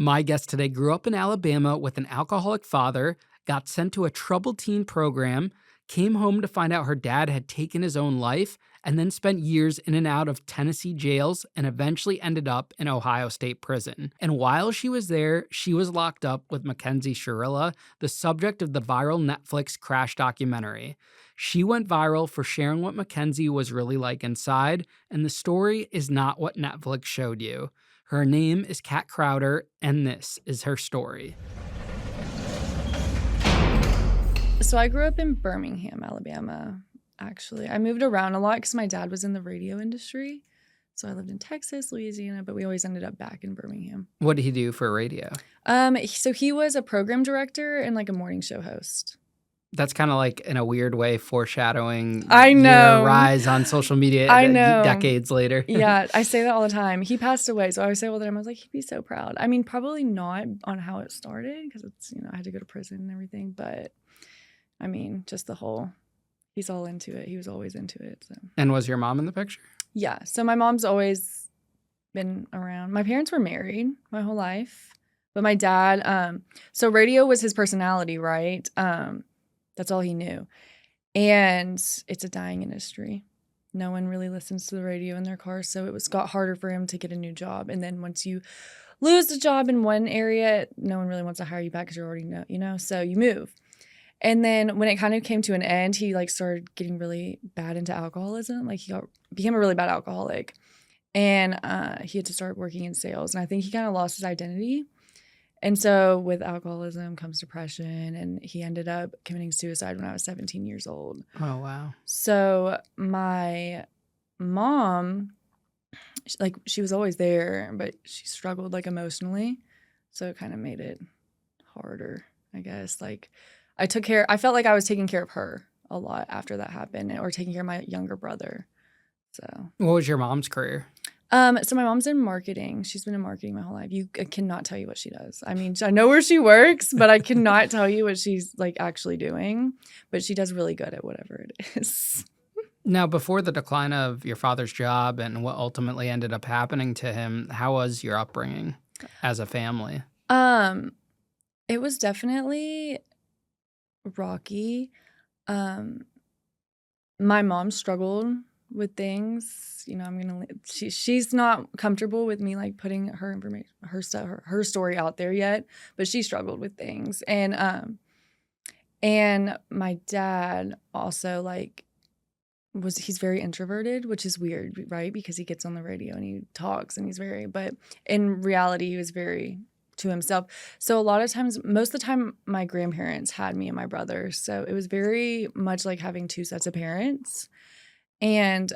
My guest today grew up in Alabama with an alcoholic father, got sent to a troubled teen program, came home to find out her dad had taken his own life, and then spent years in and out of Tennessee jails and eventually ended up in Ohio State Prison. And while she was there, she was locked up with Mackenzie Shirilla, the subject of the viral Netflix Crash documentary. She went viral for sharing what Mackenzie was really like inside, and the story is not what Netflix showed you. Her name is Kat Crowder, and this is her story. So I grew up in Birmingham, Alabama, actually. I moved around a lot because my dad was in the radio industry. So I lived in Texas, Louisiana, but we always ended up back in Birmingham. What did he do for radio? So he was a program director and like a morning show host. That's kind of like, in a weird way, foreshadowing I know. your rise on social media I know. decades later. Yeah, I say that all the time. He passed away, so I always say all the time, I was like, he'd be so proud. I mean, probably not on how it started because it's, I had to go to prison and everything, but I mean, just the whole, he's all into it. He was always into it. So. And was your mom in the picture? Yeah, so my mom's always been around. My parents were married my whole life, but my dad, so radio was his personality, right? That's all he knew. And it's a dying industry. No one really listens to the radio in their car. So it got harder for him to get a new job. And then once you lose the job in one area, no one really wants to hire you back because you already know, so you move. And then when it kind of came to an end, he like started getting really bad into alcoholism. Like he became a really bad alcoholic. And he had to start working in sales. And I think he kind of lost his identity. And so with alcoholism comes depression, and he ended up committing suicide when I was 17 years old. Oh, wow. So my mom, like, she was always there, but she struggled, like, emotionally. So it kind of made it harder, I guess. Like, I felt like I was taking care of her a lot after that happened, or taking care of my younger brother. So. What was your mom's career? So my mom's in marketing. She's been in marketing my whole life. I cannot tell you what she does. I mean, I know where she works, but I cannot tell you what she's like actually doing. But she does really good at whatever it is. Now, before the decline of your father's job and what ultimately ended up happening to him, how was your upbringing as a family? It was definitely rocky. My mom struggled with things. She's not comfortable with me like putting her information, her story out there yet, but she struggled with things. And my dad also like he's very introverted, which is weird, right? Because he gets on the radio and he talks and but in reality, he was very to himself. So a lot of times, most of the time, my grandparents had me and my brother. So it was very much like having two sets of parents. And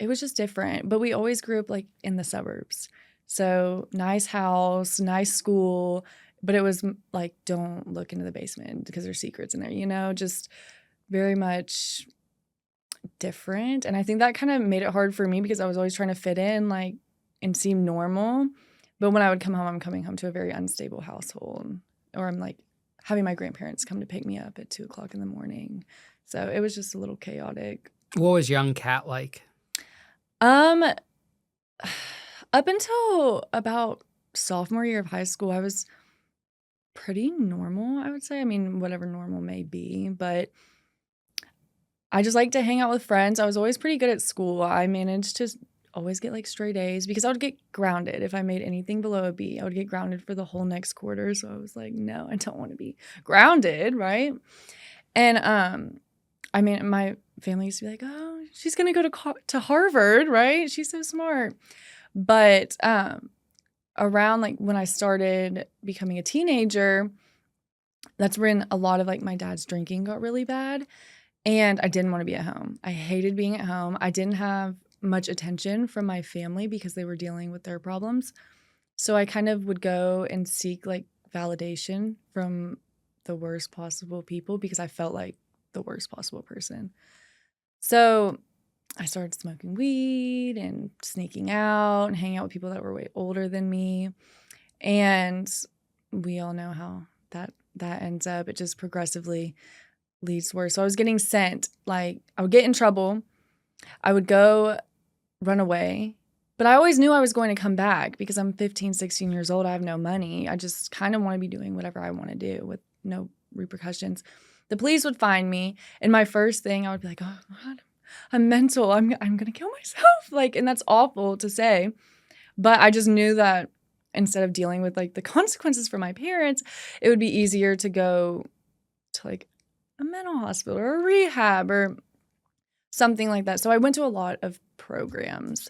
it was just different. But we always grew up like in the suburbs. So nice house, nice school. But it was like, don't look into the basement because there's secrets in there, just very much different. And I think that kind of made it hard for me because I was always trying to fit in like and seem normal. But when I would come home, I'm coming home to a very unstable household. Or I'm like having my grandparents come to pick me up at 2:00 in the morning. So it was just a little chaotic. What was young Kat like? Up until about sophomore year of high school, I was pretty normal, I would say. I mean, whatever normal may be, but I just like to hang out with friends. I was always pretty good at school. I managed to always get like straight A's because I would get grounded. If I made anything below a B, I would get grounded for the whole next quarter. So I was like, no, I don't want to be grounded, right? And I mean, my family used to be like, oh, she's going to go to Harvard, right? She's so smart. But around like when I started becoming a teenager, that's when a lot of like my dad's drinking got really bad. And I didn't want to be at home. I hated being at home. I didn't have much attention from my family because they were dealing with their problems. So I kind of would go and seek like validation from the worst possible people because I felt like the worst possible person. So I started smoking weed and sneaking out and hanging out with people that were way older than me. And we all know how that ends up. It just progressively leads to worse. So I was getting sent, like I would get in trouble. I would go run away But I always knew I was going to come back because I'm 15, 16 years old. I have no money. I just kind of want to be doing whatever I want to do with no repercussions. The police would find me, and my first thing I would be like, "Oh God, I'm mental. I'm gonna kill myself." Like, and that's awful to say, but I just knew that instead of dealing with like the consequences for my parents, it would be easier to go to like a mental hospital or a rehab or something like that. So I went to a lot of programs.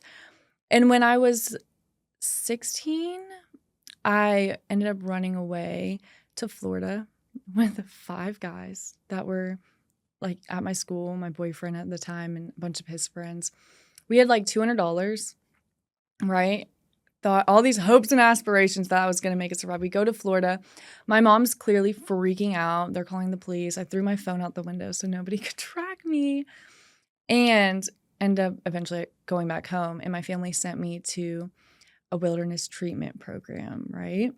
And when I was 16, I ended up running away to Florida with 5 guys that were like at my school, my boyfriend at the time, and a bunch of his friends. We had like $200, right? Thought all these hopes and aspirations that I was going to make it survive. We go to Florida. My mom's clearly freaking out. They're calling the police. I threw my phone out the window so nobody could track me, and end up eventually going back home. And my family sent me to a wilderness treatment program, right?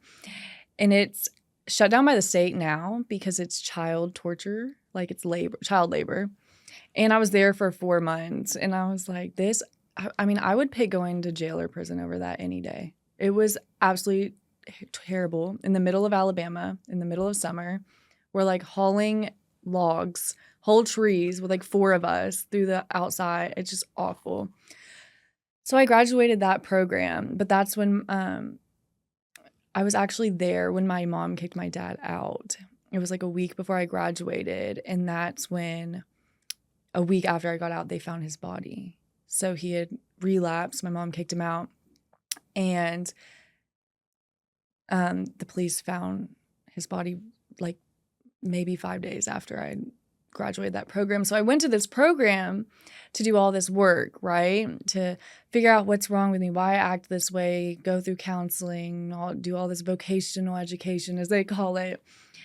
And it's shut down by the state now because it's child torture, like it's labor, child labor. And I was there for 4 months, and I was like, this, I mean, I would pick going to jail or prison over that any day. It was absolutely terrible. In the middle of Alabama, in the middle of summer, we're like hauling logs, whole trees with like 4 of us through the outside. It's just awful. So I graduated that program, but that's when I was actually there when my mom kicked my dad out. It was like a week before I graduated, and that's when a week after I got out, they found his body. So he had relapsed. My mom kicked him out, and the police found his body like maybe 5 days after I graduated that program. So I went to this program to do all this work, right? To figure out what's wrong with me, why I act this way, go through counseling, do all this vocational education, as they call it,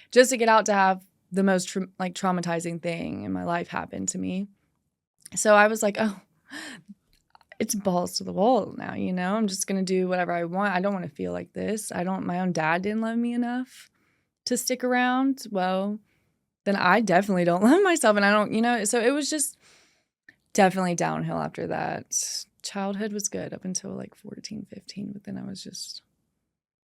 just to get out to have the most traumatizing thing in my life happen to me. So I was like, oh, it's balls to the wall now, you know? I'm just going to do whatever I want. I don't want to feel like this. My own dad didn't love me enough to stick around. Well, then I definitely don't love myself, and I don't, you know? So it was just definitely downhill after that. Childhood was good up until like 14, 15, but then I was just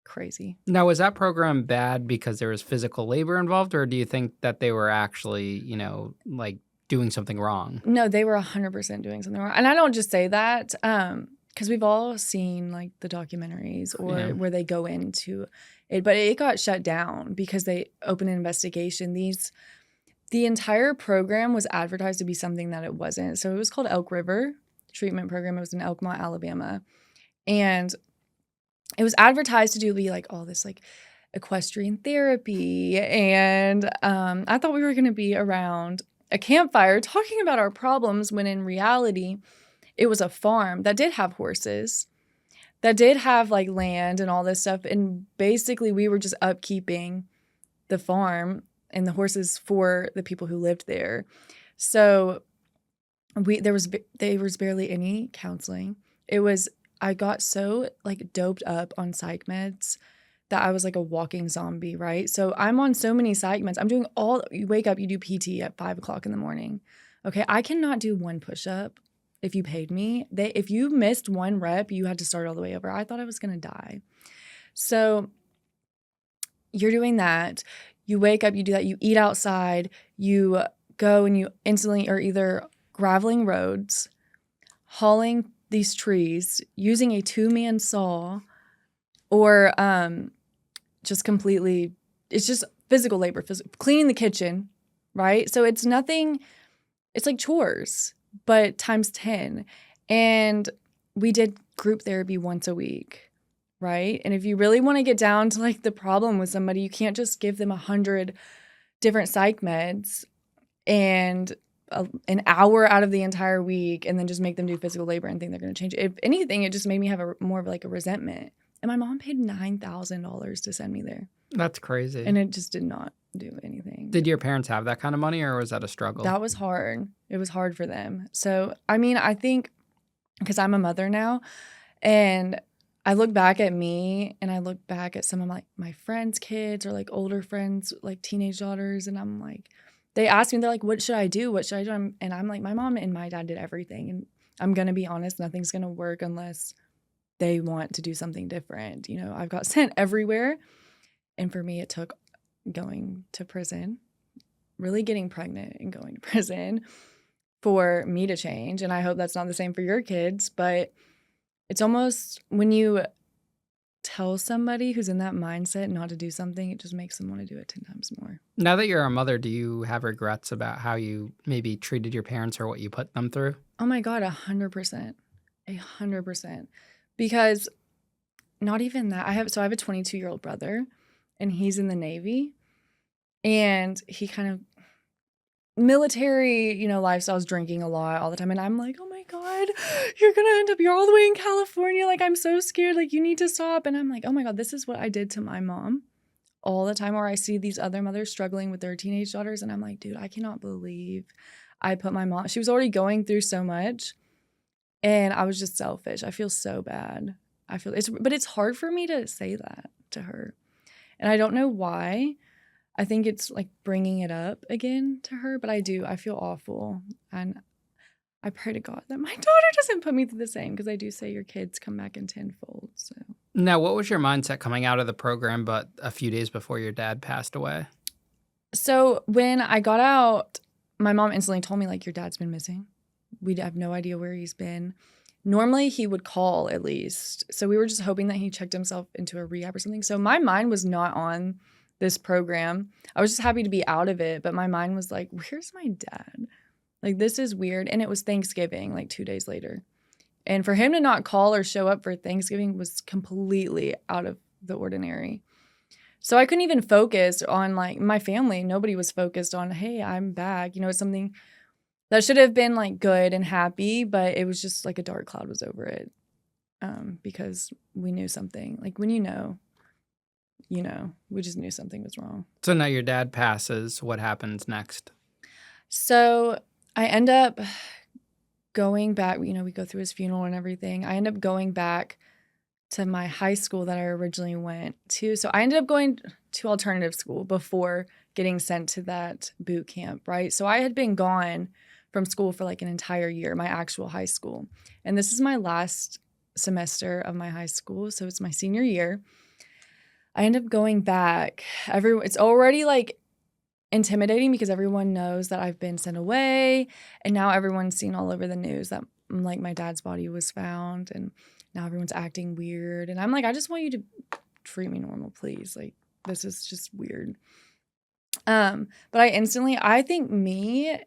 crazy. Now, was that program bad because there was physical labor involved, or do you think that they were actually, like doing something wrong? No, they were 100% doing something wrong. And I don't just say that because we've all seen like the documentaries or where they go into it, but it got shut down because they opened an investigation. The entire program was advertised to be something that it wasn't. So it was called Elk River Treatment Program. It was in Elkmont, Alabama. And it was advertised to be like all this like equestrian therapy. And I thought we were going to be around a campfire talking about our problems, when in reality, it was a farm that did have horses, that did have like land and all this stuff. And basically we were just upkeeping the farm and the horses for the people who lived there. So there was barely any counseling. I got so like doped up on psych meds that I was like a walking zombie, right? So I'm on so many psych meds. You wake up, you do PT at 5:00 in the morning. Okay, I cannot do one push-up if you paid me. If you missed one rep, you had to start all the way over. I thought I was gonna die. So you're doing that. You wake up, you do that, you eat outside, you go and you instantly are either graveling roads, hauling these trees, using a 2-man saw, or just completely, it's just physical labor, cleaning the kitchen, right? So it's nothing, it's like chores, but times 10. And we did group therapy once a week, right? And if you really want to get down to like the problem with somebody, you can't just give them 100 different psych meds and an hour out of the entire week and then just make them do physical labor and think they're going to change it. If anything, it just made me have more of like a resentment. And my mom paid $9,000 to send me there. That's crazy. And it just did not do anything. Did your parents have that kind of money, or was that a struggle? That was hard. It was hard for them. So, I mean, I think because I'm a mother now, and I look back at me and I look back at some of my friends' kids or like older friends, like teenage daughters, and I'm like, they ask me, they're like, what should I do? What should I do? And I'm like, my mom and my dad did everything. And I'm going to be honest, nothing's going to work unless they want to do something different. You know, I've got sent everywhere. And for me, it took going to prison, really getting pregnant and going to prison for me to change. And I hope that's not the same for your kids. But it's almost when you tell somebody who's in that mindset not to do something, it just makes them want to do it 10 times more. Now that you're a mother, do you have regrets about how you maybe treated your parents or what you put them through? Oh my God, 100%. 100%. Because not even that. I have a 22-year-old brother and he's in the Navy and he kind of military, you know, lifestyles, drinking a lot all the time. And I'm like, oh my God, you're all the way in California. Like, I'm so scared. Like, you need to stop. And I'm like, oh my God, this is what I did to my mom all the time. Or I see these other mothers struggling with their teenage daughters. And I'm like, dude, I cannot believe I put my mom, she was already going through so much. And I was just selfish. I feel so bad. But it's hard for me to say that to her. And I don't know why. I think it's like bringing it up again to her, but I do. I feel awful. And I pray to God that my daughter doesn't put me through the same, because I do say your kids come back in tenfold. So Now, what was your mindset coming out of the program, but a few days before your dad passed away? So when I got out, my mom instantly told me, like, your dad's been missing. We have no idea where he's been. Normally he would call at least. So we were just hoping that he checked himself into a rehab or something. So my mind was not on this program. I was just happy to be out of it. But my mind was like, where's my dad? Like, this is weird. And it was Thanksgiving, like 2 days later. And for him to not call or show up for Thanksgiving was completely out of the ordinary. So I couldn't even focus on, like, my family. Nobody was focused on, hey, I'm back. You know, it's something that should have been, like, good and happy, but it was just like a dark cloud was over it, because we knew something. Like, when you know, we just knew something was wrong. So now your dad passes. What happens next? So I end up going back. You know, we go through his funeral and everything. I end up going back to my high school that I originally went to. So I ended up going to alternative school before getting sent to that boot camp, right? So I had been gone from school for like an entire year, my actual high school. And this is my last semester of my high school. So it's my senior year. I end up going back. It's already like intimidating because everyone knows that I've been sent away. And now everyone's seen all over the news that, like, my dad's body was found. And now everyone's acting weird. And I'm like, I just want you to treat me normal, please. Like, this is just weird. But I think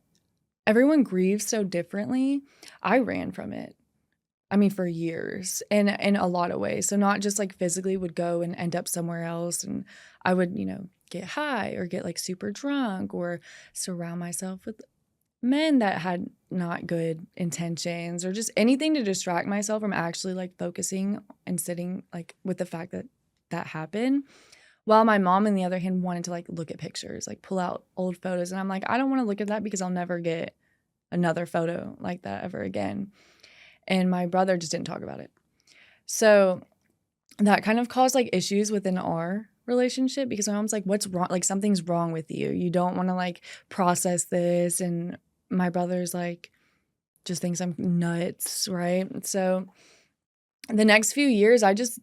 everyone grieves so differently. I ran from it. I mean, for years and in a lot of ways. So not just like physically, would go and end up somewhere else. And I would, get high or get like super drunk or surround myself with men that had not good intentions or just anything to distract myself from actually like focusing and sitting like with the fact that that happened. While my mom, on the other hand, wanted to like look at pictures, like pull out old photos. And I'm like, I don't want to look at that because I'll never get another photo like that ever again. And my brother just didn't talk about it. So that kind of caused like issues within our relationship because my mom's like, what's wrong? Like, something's wrong with you. You don't want to like process this. And my brother's like, just thinks I'm nuts, right? So the next few years, I just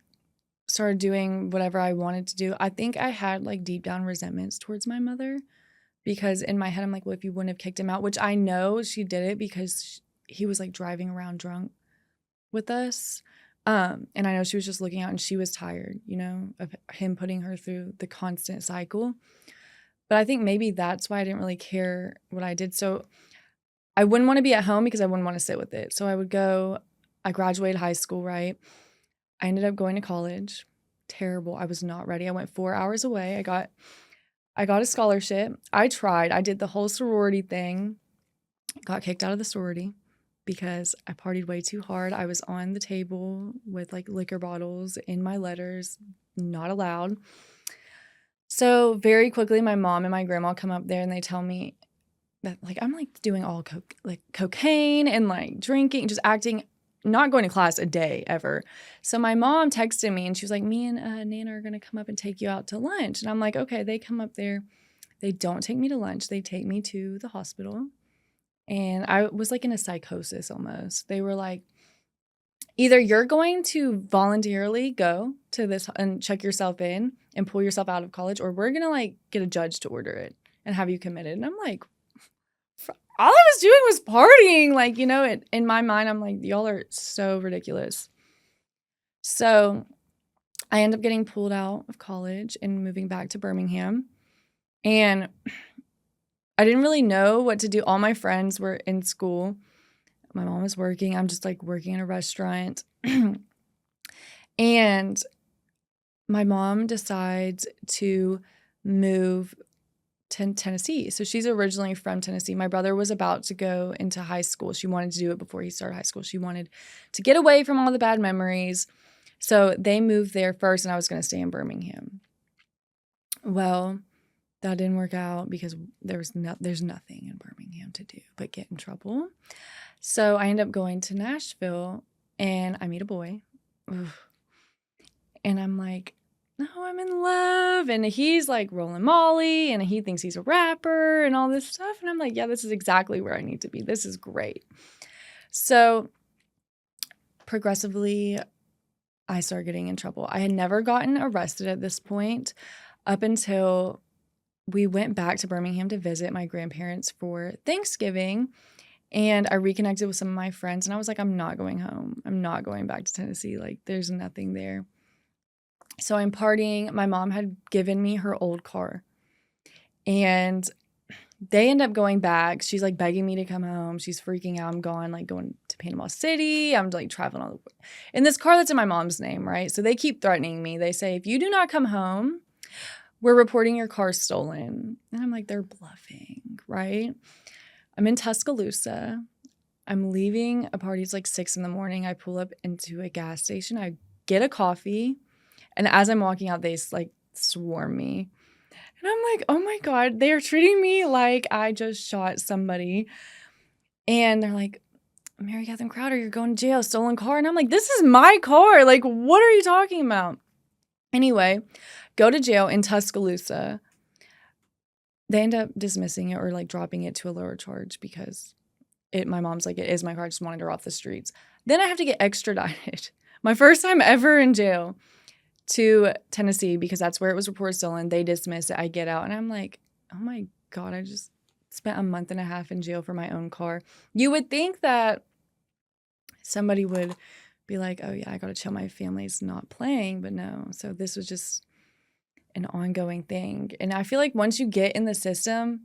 started doing whatever I wanted to do. I think I had like deep down resentments towards my mother because in my head, I'm like, well, if you wouldn't have kicked him out, which I know she did it because he was like driving around drunk with us. And I know she was just looking out and she was tired, of him putting her through the constant cycle. But I think maybe that's why I didn't really care what I did. So I wouldn't want to be at home because I wouldn't want to sit with it. So I graduated high school, right? I ended up going to college. Terrible. I was not ready. I went 4 hours away. I got a scholarship. I did the whole sorority thing. Got kicked out of the sorority because I partied way too hard. I was on the table with like liquor bottles in my letters, not allowed. So very quickly, my mom and my grandma come up there and they tell me that like I'm like doing all cocaine and like drinking, just acting, not going to class a day ever. So my mom texted me and she was like, me and Nana are going to come up and take you out to lunch. And I'm like, okay. They come up there. They don't take me to lunch. They take me to the hospital. And I was like in a psychosis almost. They were like, Either you're going to voluntarily go to this and check yourself in and pull yourself out of college, or we're gonna like get a judge to order it and have you committed. And I'm like, all I was doing was partying. Like, in my mind, I'm like, y'all are so ridiculous. So I end up getting pulled out of college and moving back to Birmingham. And I didn't really know what to do. All my friends were in school. My mom was working. I'm just like working in a restaurant. And my mom decides to move to Tennessee. So she's originally from Tennessee. My brother was about to go into high school. She wanted to do it before he started high school. She wanted to get away from all the bad memories. So they moved there first, and I was going to stay in Birmingham. Well, that didn't work out because there's nothing in Birmingham to do but get in trouble. So I end up going to Nashville, and I meet a boy. Oof. And I'm like, no, I'm in love. And he's like rolling Molly, and he thinks he's a rapper and all this stuff. And I'm like, yeah, this is exactly where I need to be. This is great. So progressively, I started getting in trouble. I had never gotten arrested at this point up until we went back to Birmingham to visit my grandparents for Thanksgiving. And I reconnected with some of my friends, and I was like, I'm not going home. I'm not going back to Tennessee. Like, there's nothing there. So I'm partying. My mom had given me her old car, and they end up going back. She's like begging me to come home. She's freaking out. I'm gone, like going to Panama City. I'm like traveling all the way in this car that's in my mom's name, right? So they keep threatening me. They say, if you do not come home, we're reporting your car stolen. And I'm like, they're bluffing, right? I'm in Tuscaloosa. I'm leaving a party. It's like 6 a.m. I pull up into a gas station. I get a coffee. And as I'm walking out, they like swarm me. And I'm like, oh my God, they are treating me like I just shot somebody. And they're like, Mary Catherine Crowder, you're going to jail, stolen car. And I'm like, this is my car. Like, what are you talking about? Anyway, go to jail in Tuscaloosa. They end up dismissing it or like dropping it to a lower charge because my mom's like, it is my car. I just wanted her off the streets. Then I have to get extradited. My first time ever in jail to Tennessee because that's where it was reported stolen. They dismiss it. I get out and I'm like, oh my God, I just spent a month and a half in jail for my own car. You would think that somebody would be like, oh yeah, I got to chill. My family's not playing, but no. So this was just an ongoing thing. And I feel like once you get in the system,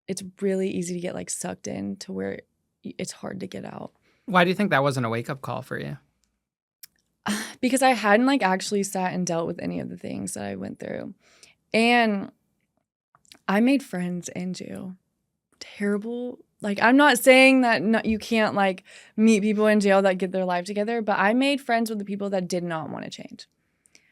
it's really easy to get like sucked in to where it's hard to get out. Why do you think that wasn't a wake-up call for you? Because I hadn't like actually sat and dealt with any of the things that I went through. And I made friends in jail. Terrible. Like, I'm not saying that you can't like meet people in jail that get their life together, but I made friends with the people that did not want to change.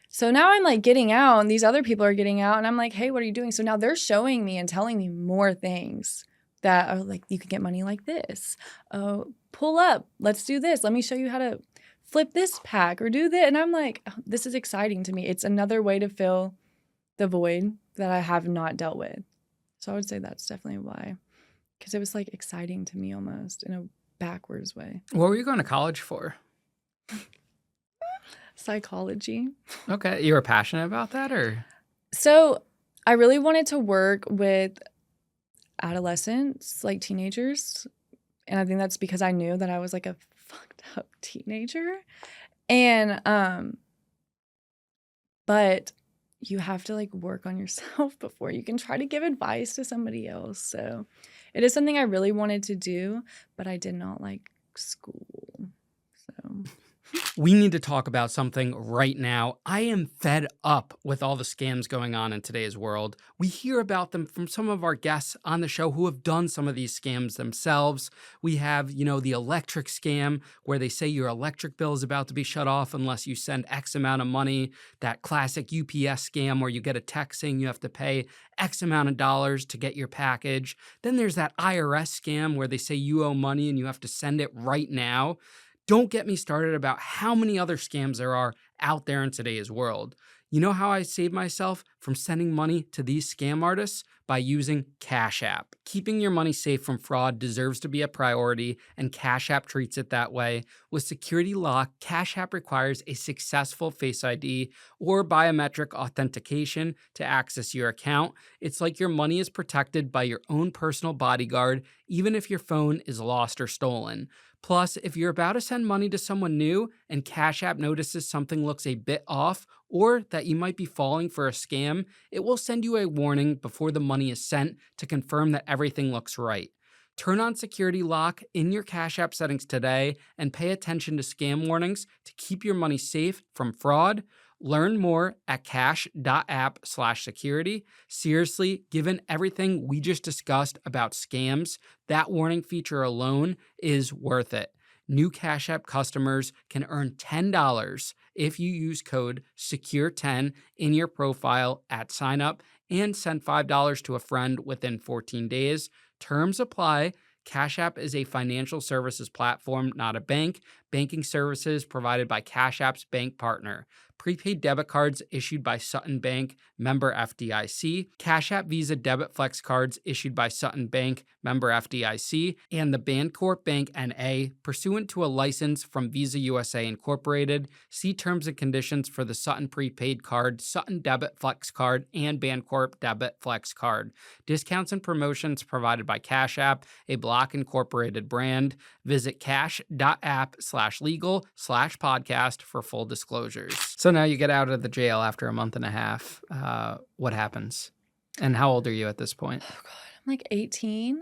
So now I'm like getting out and these other people are getting out and I'm like, hey, what are you doing? So now they're showing me and telling me more things that are like, you can get money like this. Oh, pull up. Let's do this. Let me show you how to flip this pack or do that. And I'm like, oh, this is exciting to me. It's another way to fill the void that I have not dealt with. So I would say that's definitely why. Because it was like exciting to me almost in a backwards way. What were you going to college for? Psychology. Okay. You were passionate about that or? So I really wanted to work with adolescents, like teenagers. And I think that's because I knew that I was like a fucked up teenager. And, but you have to like work on yourself before you can try to give advice to somebody else. So it is something I really wanted to do, but I did not like school. So we need to talk about something right now. I am fed up with all the scams going on in today's world. We hear about them from some of our guests on the show who have done some of these scams themselves. We have, the electric scam where they say your electric bill is about to be shut off unless you send X amount of money. That classic UPS scam where you get a text saying you have to pay X amount of dollars to get your package. Then there's that IRS scam where they say you owe money and you have to send it right now. Don't get me started about how many other scams there are out there in today's world. You know how I save myself? from sending money to these scam artists by using Cash App. Keeping your money safe from fraud deserves to be a priority, and Cash App treats it that way. With Security Lock, Cash App requires a successful Face ID or biometric authentication to access your account. It's like your money is protected by your own personal bodyguard, even if your phone is lost or stolen. Plus, if you're about to send money to someone new and Cash App notices something looks a bit off or that you might be falling for a scam, it will send you a warning before the money is sent to confirm that everything looks right. Turn on Security Lock in your Cash App settings today and pay attention to scam warnings to keep your money safe from fraud. Learn more at cash.app/security. Seriously, given everything we just discussed about scams, that warning feature alone is worth it. New Cash App customers can earn $10 if you use code SECURE10 in your profile at signup and send $5 to a friend within 14 days. Terms apply. Cash App is a financial services platform, not a bank. Banking services provided by Cash App's bank partner. Prepaid debit cards issued by Sutton Bank, member FDIC. Cash App Visa Debit Flex cards issued by Sutton Bank, member FDIC. And the Bancorp Bank N.A., pursuant to a license from Visa USA Incorporated. See terms and conditions for the Sutton Prepaid Card, Sutton Debit Flex Card, and Bancorp Debit Flex Card. Discounts and promotions provided by Cash App, a Block Incorporated brand. Visit cash.app/legal/podcast for full disclosures. So now you get out of the jail after a month and a half. What happens? And how old are you at this point? Oh God, I'm like 18.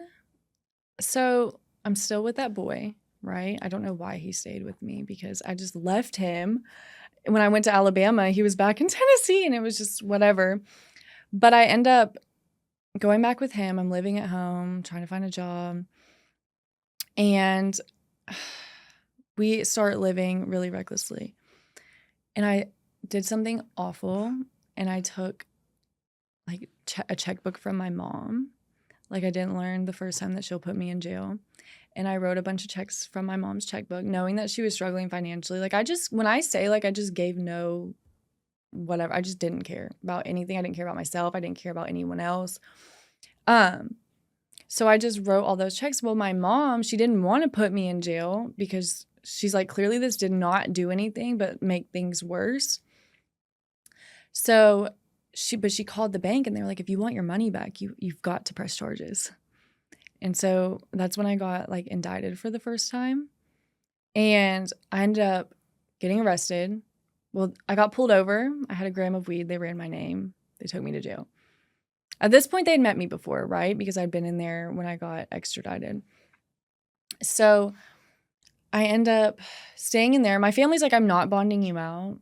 So I'm still with that boy, right? I don't know why he stayed with me because I just left him. When I went to Alabama, he was back in Tennessee and it was just whatever. But I end up going back with him. I'm living at home, trying to find a job. And we start living really recklessly. And I did something awful, and I took like a checkbook from my mom. Like I didn't learn the first time that she'll put me in jail. And I wrote a bunch of checks from my mom's checkbook, knowing that she was struggling financially. Like when I say like I just gave no whatever, I just didn't care about anything. I didn't care about myself. I didn't care about anyone else. So I just wrote all those checks. Well, my mom, she didn't want to put me in jail because she's like, clearly this did not do anything but make things worse. So she called the bank and they were like, if you want your money back, you've got to press charges. And so that's when I got like indicted for the first time. And I ended up getting arrested. Well, I got pulled over. I had a gram of weed. They ran my name. They took me to jail. At this point, they'd met me before, right? Because I'd been in there when I got extradited. So I end up staying in there. My family's like, I'm not bonding you out,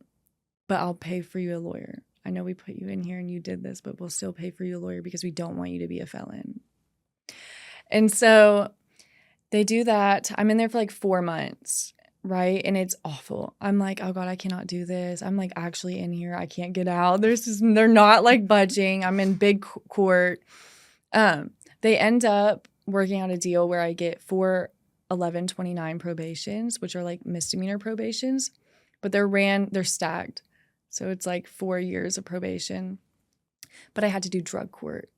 but I'll pay for you a lawyer. I know we put you in here and you did this, but we'll still pay for you a lawyer because we don't want you to be a felon. And so they do that. I'm in there for like 4 months, right? And it's awful. I'm like, oh God, I cannot do this. I'm like actually in here. I can't get out. They're not like budging. I'm in big court. They end up working out a deal where I get 4 1129 probations, which are like misdemeanor probations, but they're stacked. So it's like 4 years of probation. But I had to do drug court.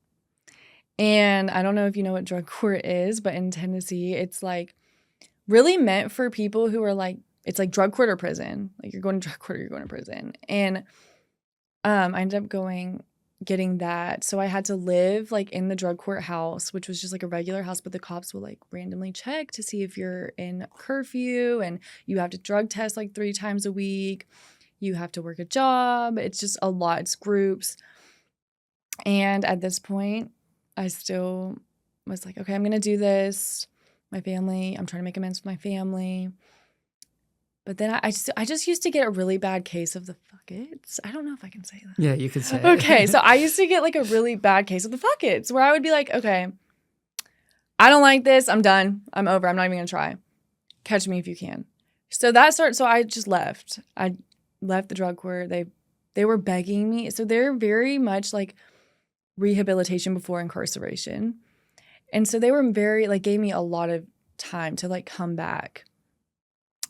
And I don't know if you know what drug court is, but in Tennessee, it's like really meant for people who are like, it's like drug court or prison. Like you're going to drug court or you're going to prison. And I ended up getting that. So I had to live like in the drug court house, which was just like a regular house, but the cops will like randomly check to see if you're in curfew, and you have to drug test like 3 times a week. You have to work a job. It's just a lot. It's groups. And at this point, I still was like, okay, I'm going to do this. My family, I'm trying to make amends with my family. But then I just used to get a really bad case of the fuckets. I don't know if I can say that. Yeah, you could say it. Okay, so I used to get like a really bad case of the fuckets where I would be like, okay, I don't like this. I'm done. I'm over. I'm not even going to try. Catch me if you can. So I just left. I left the drug court. They were begging me. So they're very much like rehabilitation before incarceration. And so they were very like, gave me a lot of time to like come back.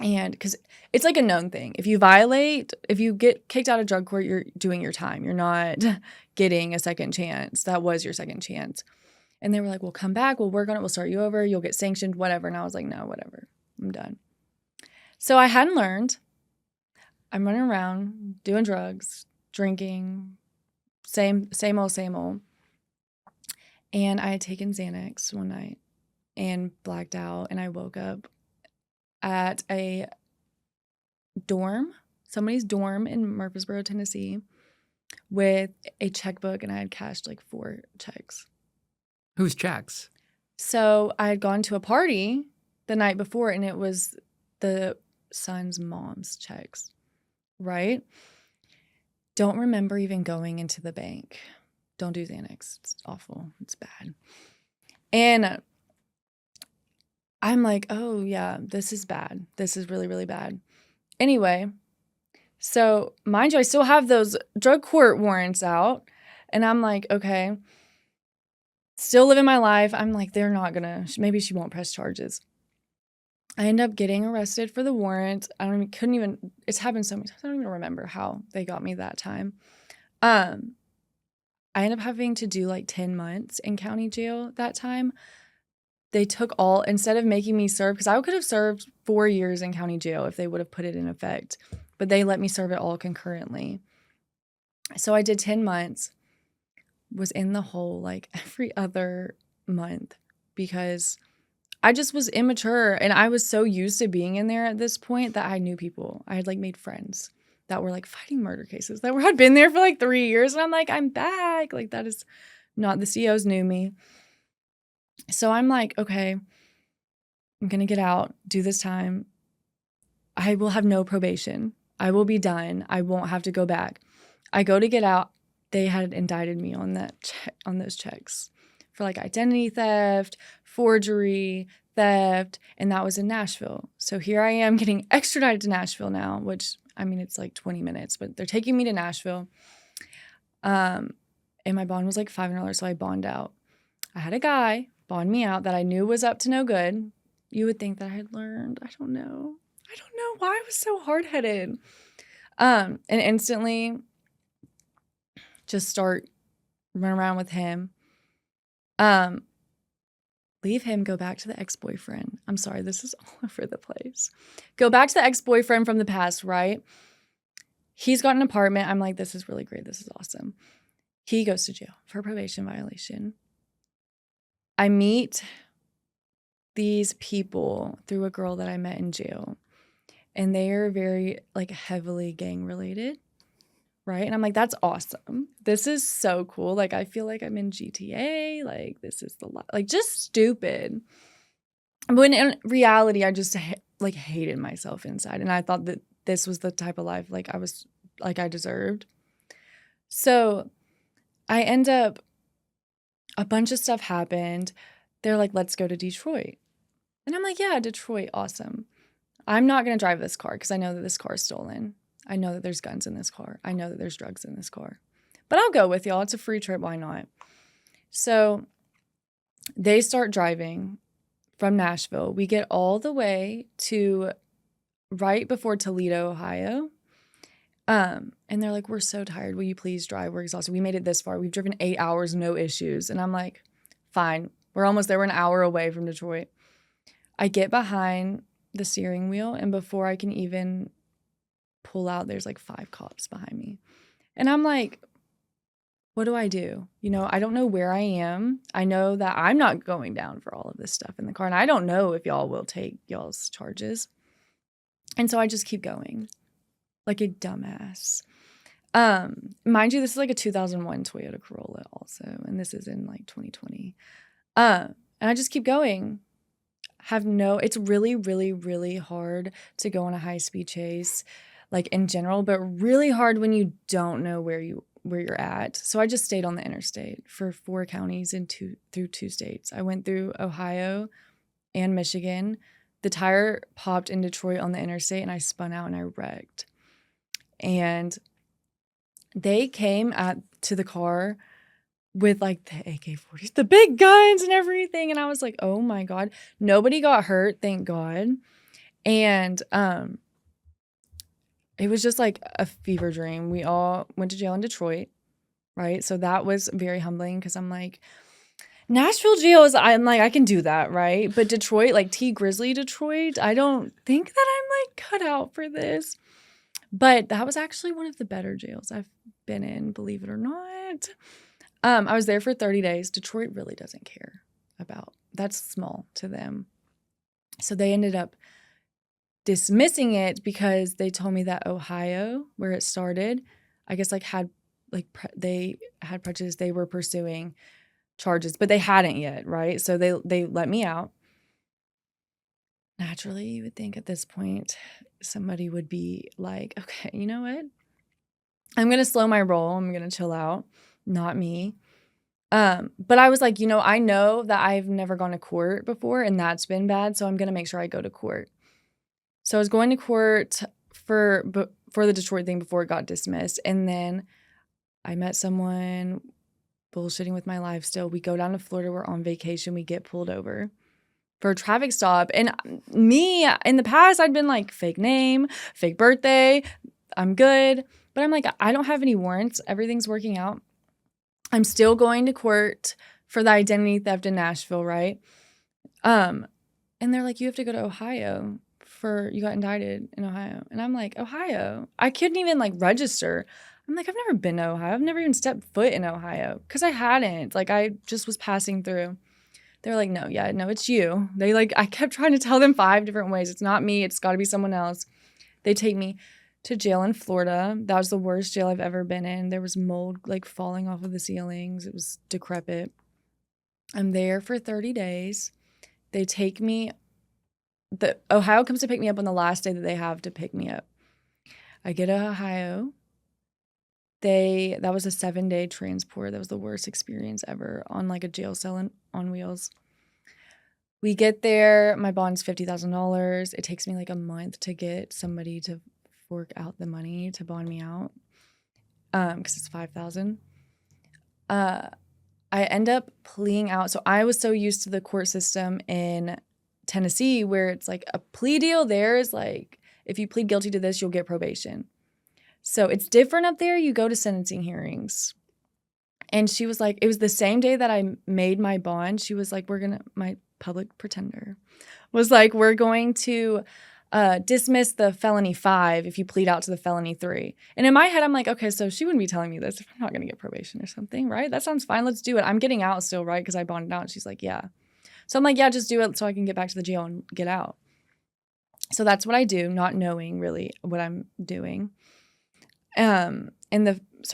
And because it's like a known thing. If you get kicked out of drug court, you're doing your time. You're not getting a second chance. That was your second chance. And they were like, we'll come back. We'll work on it. We'll start you over. You'll get sanctioned, whatever. And I was like, no, whatever. I'm done. So I hadn't learned. I'm running around doing drugs, drinking, same old. And I had taken Xanax one night and blacked out. And I woke up at a dorm, somebody's dorm in Murfreesboro, Tennessee, with a checkbook, and I had cashed like 4 checks. Whose checks? So I had gone to a party the night before, and it was the son's mom's checks, right? Don't remember even going into the bank. Don't do Xanax. It's awful. It's bad. And I'm like, oh yeah, this is bad. This is really, really bad. Anyway, so mind you, I still have those drug court warrants out. And I'm like, okay, still living my life. I'm like, they're not gonna, maybe she won't press charges. I end up getting arrested for the warrant. It's happened so many times. I don't even remember how they got me that time. I end up having to do like 10 months in county jail that time. They took instead of making me serve, because I could have served 4 years in county jail if they would have put it in effect, but they let me serve it all concurrently. So I did 10 months, was in the hole like every other month because I just was immature, and I was so used to being in there at this point that I knew people. I had like made friends that were like fighting murder cases that had been there for like 3 years, and I'm like, I'm back. Like, that is not, the COs knew me. So I'm like, okay, I'm going to get out, do this time. I will have no probation. I will be done. I won't have to go back. I go to get out. They had indicted me on on those checks for like identity theft, forgery, theft, and that was in Nashville. So here I am getting extradited to Nashville now, which, I mean, it's like 20 minutes, but they're taking me to Nashville. And my bond was like $500, so I bond out. I had a guy bond me out that I knew was up to no good. You would think that I had learned. I don't know why I was so hard-headed. And instantly just start running around with him. Leave him, go back to the ex-boyfriend. I'm sorry, this is all over the place. Go back to the ex-boyfriend from the past, right? He's got an apartment. I'm like, this is really great. This is awesome. He goes to jail for probation violation. I meet these people through a girl that I met in jail, and they are very like heavily gang related, right? And I'm like, that's awesome. This is so cool. Like, I feel like I'm in GTA. Like, this is like just stupid. When in reality, I just like hated myself inside, and I thought that this was the type of life like I deserved. So I end up, a bunch of stuff happened. They're like, let's go to Detroit. And I'm like, yeah, Detroit, awesome. I'm not going to drive this car because I know that this car is stolen. I know that there's guns in this car. I know that there's drugs in this car. But I'll go with y'all. It's a free trip. Why not? So they start driving from Nashville. We get all the way to right before Toledo, Ohio. And they're like, we're so tired. Will you please drive? We're exhausted. We made it this far. We've driven 8 hours, no issues. And I'm like, fine. We're almost there. We're an hour away from Detroit. I get behind the steering wheel, and before I can even pull out, there's like 5 cops behind me. And I'm like, what do I do? You know, I don't know where I am. I know that I'm not going down for all of this stuff in the car, and I don't know if y'all will take y'all's charges. And so I just keep going like a dumbass. Mind you, this is like a 2001 Toyota Corolla also, and this is in like 2020. And I just keep going. It's really, really, really hard to go on a high-speed chase, like in general, but really hard when you don't know where you're at. So I just stayed on the interstate for 4 counties through 2 states. I went through Ohio and Michigan. The tire popped in Detroit on the interstate, and I spun out and I wrecked. And they came to the car with like the AK-40s, the big guns and everything. And I was like, oh my God. Nobody got hurt, thank God. And it was just like a fever dream. We all went to jail in Detroit, right? So that was very humbling because I'm like, Nashville jail is, I'm like, I can do that, right? But Detroit, like T Grizzly Detroit, I don't think that I'm like cut out for this. But that was actually one of the better jails I've been in, believe it or not. I was there for 30 days. Detroit really doesn't care about, that's small to them. So they ended up dismissing it because they told me that Ohio, where it started, I guess they had prejudice. They were pursuing charges, but they hadn't yet, right? So they let me out. Naturally, you would think at this point somebody would be like, okay, you know what? I'm going to slow my roll. I'm going to chill out. Not me. But I was like, I know that I've never gone to court before and that's been bad. So I'm going to make sure I go to court. So I was going to court for the Detroit thing before it got dismissed. And then I met someone bullshitting with my life still. We go down to Florida. We're on vacation. We get pulled over for a traffic stop. And me, in the past, I'd been like, fake name, fake birthday. I'm good. But I'm like, I don't have any warrants. Everything's working out. I'm still going to court for the identity theft in Nashville, right? And they're like, you have to go to Ohio you got indicted in Ohio. And I'm like, Ohio? I couldn't even like register. I'm like, I've never been to Ohio. I've never even stepped foot in Ohio because I hadn't. Like, I just was passing through. They're like, no, it's you. I kept trying to tell them 5 different ways. It's not me. It's got to be someone else. They take me to jail in Florida. That was the worst jail I've ever been in. There was mold like falling off of the ceilings. It was decrepit. I'm there for 30 days. They take me. Ohio comes to pick me up on the last day that they have to pick me up. I get to Ohio. That was a 7-day transport. That was the worst experience ever on like a jail cell on wheels. We get there. My bond's $50,000. It takes me like a month to get somebody to fork out the money to bond me out. Because it's $5,000. I end up pleading out. So I was so used to the court system in Tennessee where it's like a plea deal there is like, if you plead guilty to this, you'll get probation. So it's different up there. You go to sentencing hearings. And she was like, it was the same day that I made my bond. She was like, my public pretender was like, we're going to dismiss the felony 5 if you plead out to the felony 3. And in my head, I'm like, okay, so she wouldn't be telling me this if I'm not going to get probation or something, right? That sounds fine. Let's do it. I'm getting out still, right? Because I bonded out. And she's like, yeah. So I'm like, yeah, just do it so I can get back to the jail and get out. So that's what I do, not knowing really what I'm doing. So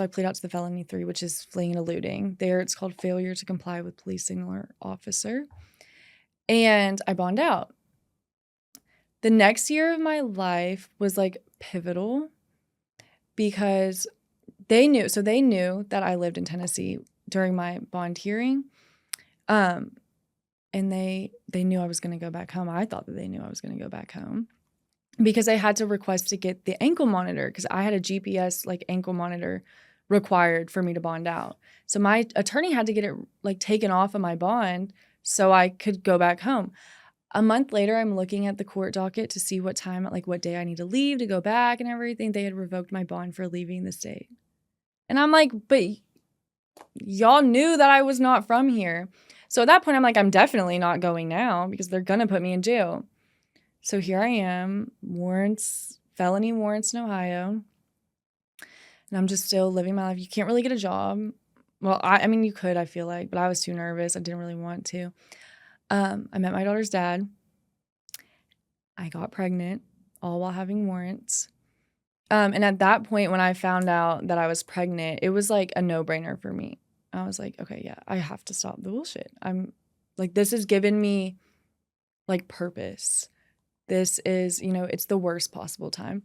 I plead out to the felony 3, which is fleeing and eluding. There it's called failure to comply with police signal or officer. And I bond out. The next year of my life was like pivotal because they knew that I lived in Tennessee during my bond hearing. And they knew I was going to go back home. I thought that they knew I was going to go back home because I had to request to get the ankle monitor because I had a GPS like ankle monitor required for me to bond out. So my attorney had to get it like taken off of my bond so I could go back home. A month later, I'm looking at the court docket to see what time, like what day I need to leave to go back and everything. They had revoked my bond for leaving the state. And I'm like, but y'all knew that I was not from here. So at that point, I'm like, I'm definitely not going now because they're going to put me in jail. So here I am, felony warrants in Ohio. And I'm just still living my life. You can't really get a job. Well, I mean, you could, I feel like, but I was too nervous. I didn't really want to. I met my daughter's dad. I got pregnant, all while having warrants. And at that point, when I found out that I was pregnant, it was like a no-brainer for me. I was like, okay, yeah, I have to stop the bullshit. I'm like, this has given me like purpose. This is, it's the worst possible time.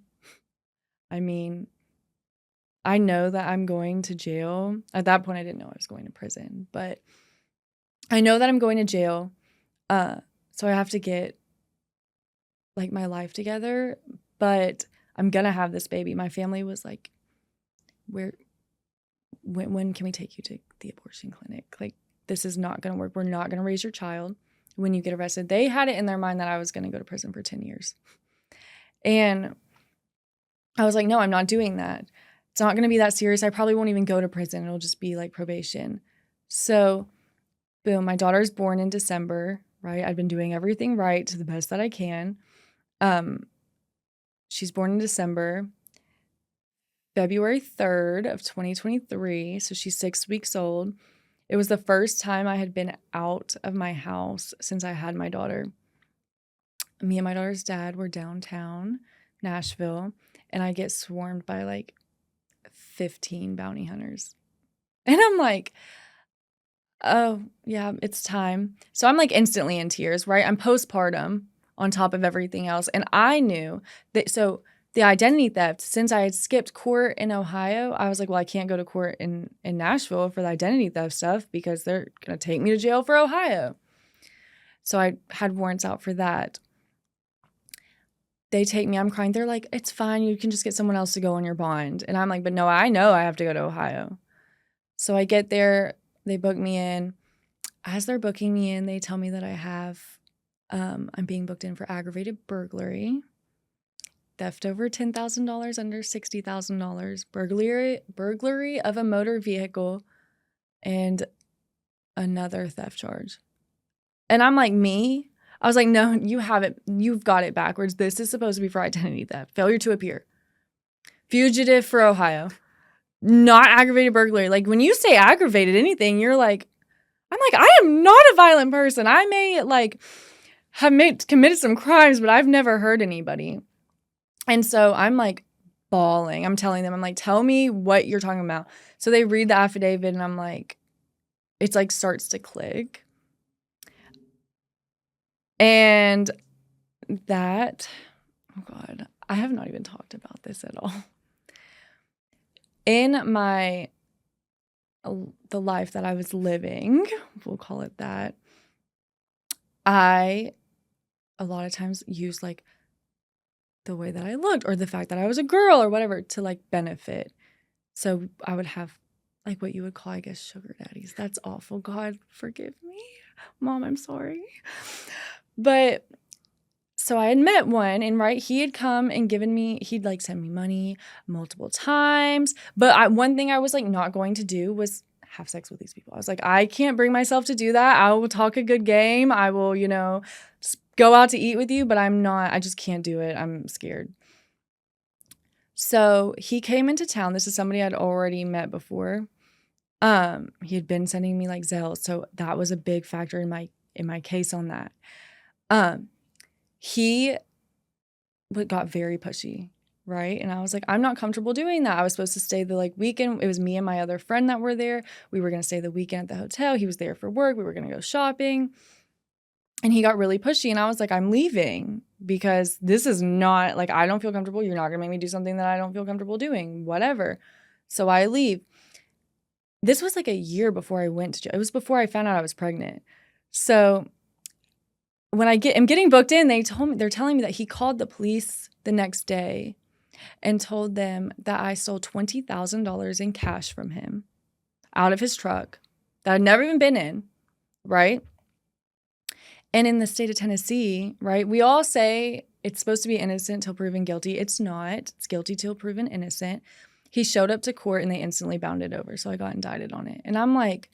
I mean, I know that I'm going to jail. At that point, I didn't know I was going to prison, but I know that I'm going to jail. So I have to get like my life together, but I'm going to have this baby. My family was like, when can we take you to the abortion clinic? Like, this is not going to work. We're not going to raise your child when you get arrested. They had it in their mind that I was going to go to prison for 10 years. And I was like, no, I'm not doing that. It's not going to be that serious. I probably won't even go to prison. It'll just be like probation. So, boom, my daughter's born in December, right? I've been doing everything right to the best that I can. She's born in December, February 3rd of 2023. So she's 6 weeks old. It was the first time I had been out of my house since I had my daughter. Me and my daughter's dad were downtown Nashville, and I get swarmed by like 15 bounty hunters. And I'm like, oh, yeah, it's time. So I'm like instantly in tears, right? I'm postpartum on top of everything else. And I knew that, so the identity theft, since I had skipped court in Ohio, I was like, well, I can't go to court in Nashville for the identity theft stuff because they're going to take me to jail for Ohio. So I had warrants out for that. They take me, I'm crying. They're like, it's fine. You can just get someone else to go on your bond. And I'm like, but no, I know I have to go to Ohio. So I get there, they book me in. As they're booking me in, they tell me that I'm being booked in for aggravated burglary, theft over $10,000, under $60,000, burglary of a motor vehicle, and another theft charge. And I'm like, me? I was like, no, you've got it backwards. This is supposed to be for identity theft, failure to appear, fugitive for Ohio, not aggravated burglary. Like when you say aggravated anything, I'm like, I am not a violent person. I may like have committed some crimes, but I've never hurt anybody. And so I'm like bawling. I'm telling them, I'm like, tell me what you're talking about. So they read the affidavit and I'm like, it's like starts to click. And that, oh God, I have not even talked about this at all. In the life that I was living, we'll call it that, I a lot of times used like the way that I looked or the fact that I was a girl or whatever to like benefit. So I would have like what you would call, I guess, sugar daddies. That's awful. God, forgive me. Mom, I'm sorry. But so I had met one, and right, he had come and he'd like send me money multiple times. But one thing I was like not going to do was have sex with these people. I was like, I can't bring myself to do that. I will talk a good game. I will, just go out to eat with you, but I just can't do it. I'm scared. So he came into town. This is somebody I'd already met before. He had been sending me like Zelle. So that was a big factor in my case on that. He got very pushy, right? And I was like, I'm not comfortable doing that. I was supposed to stay the like weekend. It was me and my other friend that were there. We were going to stay the weekend at the hotel. He was there for work. We were going to go shopping. And he got really pushy. And I was like, I'm leaving because this is not like, I don't feel comfortable. You're not going to make me do something that I don't feel comfortable doing, whatever. So I leave. This was like a year before I went to jail. It was before I found out I was pregnant. So when I'm getting booked in, they're telling me that he called the police the next day and told them that I stole $20,000 in cash from him out of his truck that I'd never even been in, right? And in the state of Tennessee, right, we all say it's supposed to be innocent till proven guilty. It's not. It's guilty till proven innocent. He showed up to court and they instantly bound it over. So I got indicted on it. And I'm like,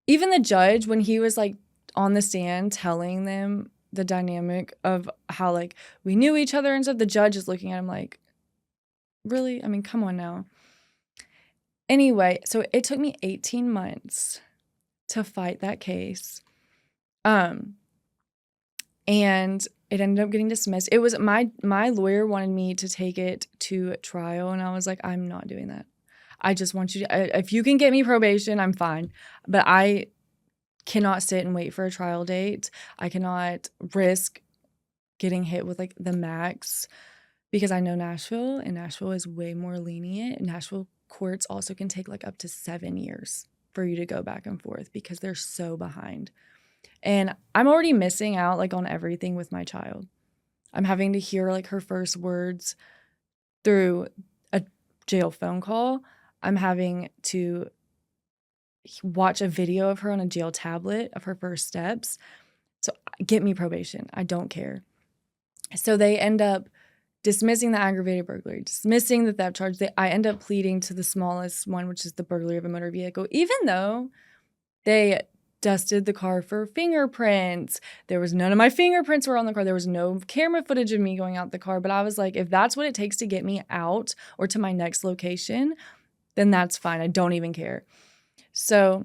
even the judge, when he was like on the stand telling them the dynamic of how like we knew each other and stuff, the judge is looking at him like, really? I mean, come on now. Anyway, so it took me 18 months to fight that case. And it ended up getting dismissed. It was my lawyer wanted me to take it to trial, and I was like, I'm not doing that. I just want you to, if you can get me probation, I'm fine. But I cannot sit and wait for a trial date. I cannot risk getting hit with like the max because I know Nashville, and Nashville is way more lenient. Nashville courts also can take like up to 7 years for you to go back and forth because they're so behind. And I'm already missing out like on everything with my child. I'm having to hear like her first words through a jail phone call. I'm having to watch a video of her on a jail tablet of her first steps. So get me probation. I don't care. So they end up dismissing the aggravated burglary, dismissing the theft charge. I end up pleading to the smallest one, which is the burglary of a motor vehicle, even though they dusted the car for fingerprints. There was none of my fingerprints were on the car. There was no camera footage of me going out the car. But I was like, if that's what it takes to get me out or to my next location, then that's fine. I don't even care. So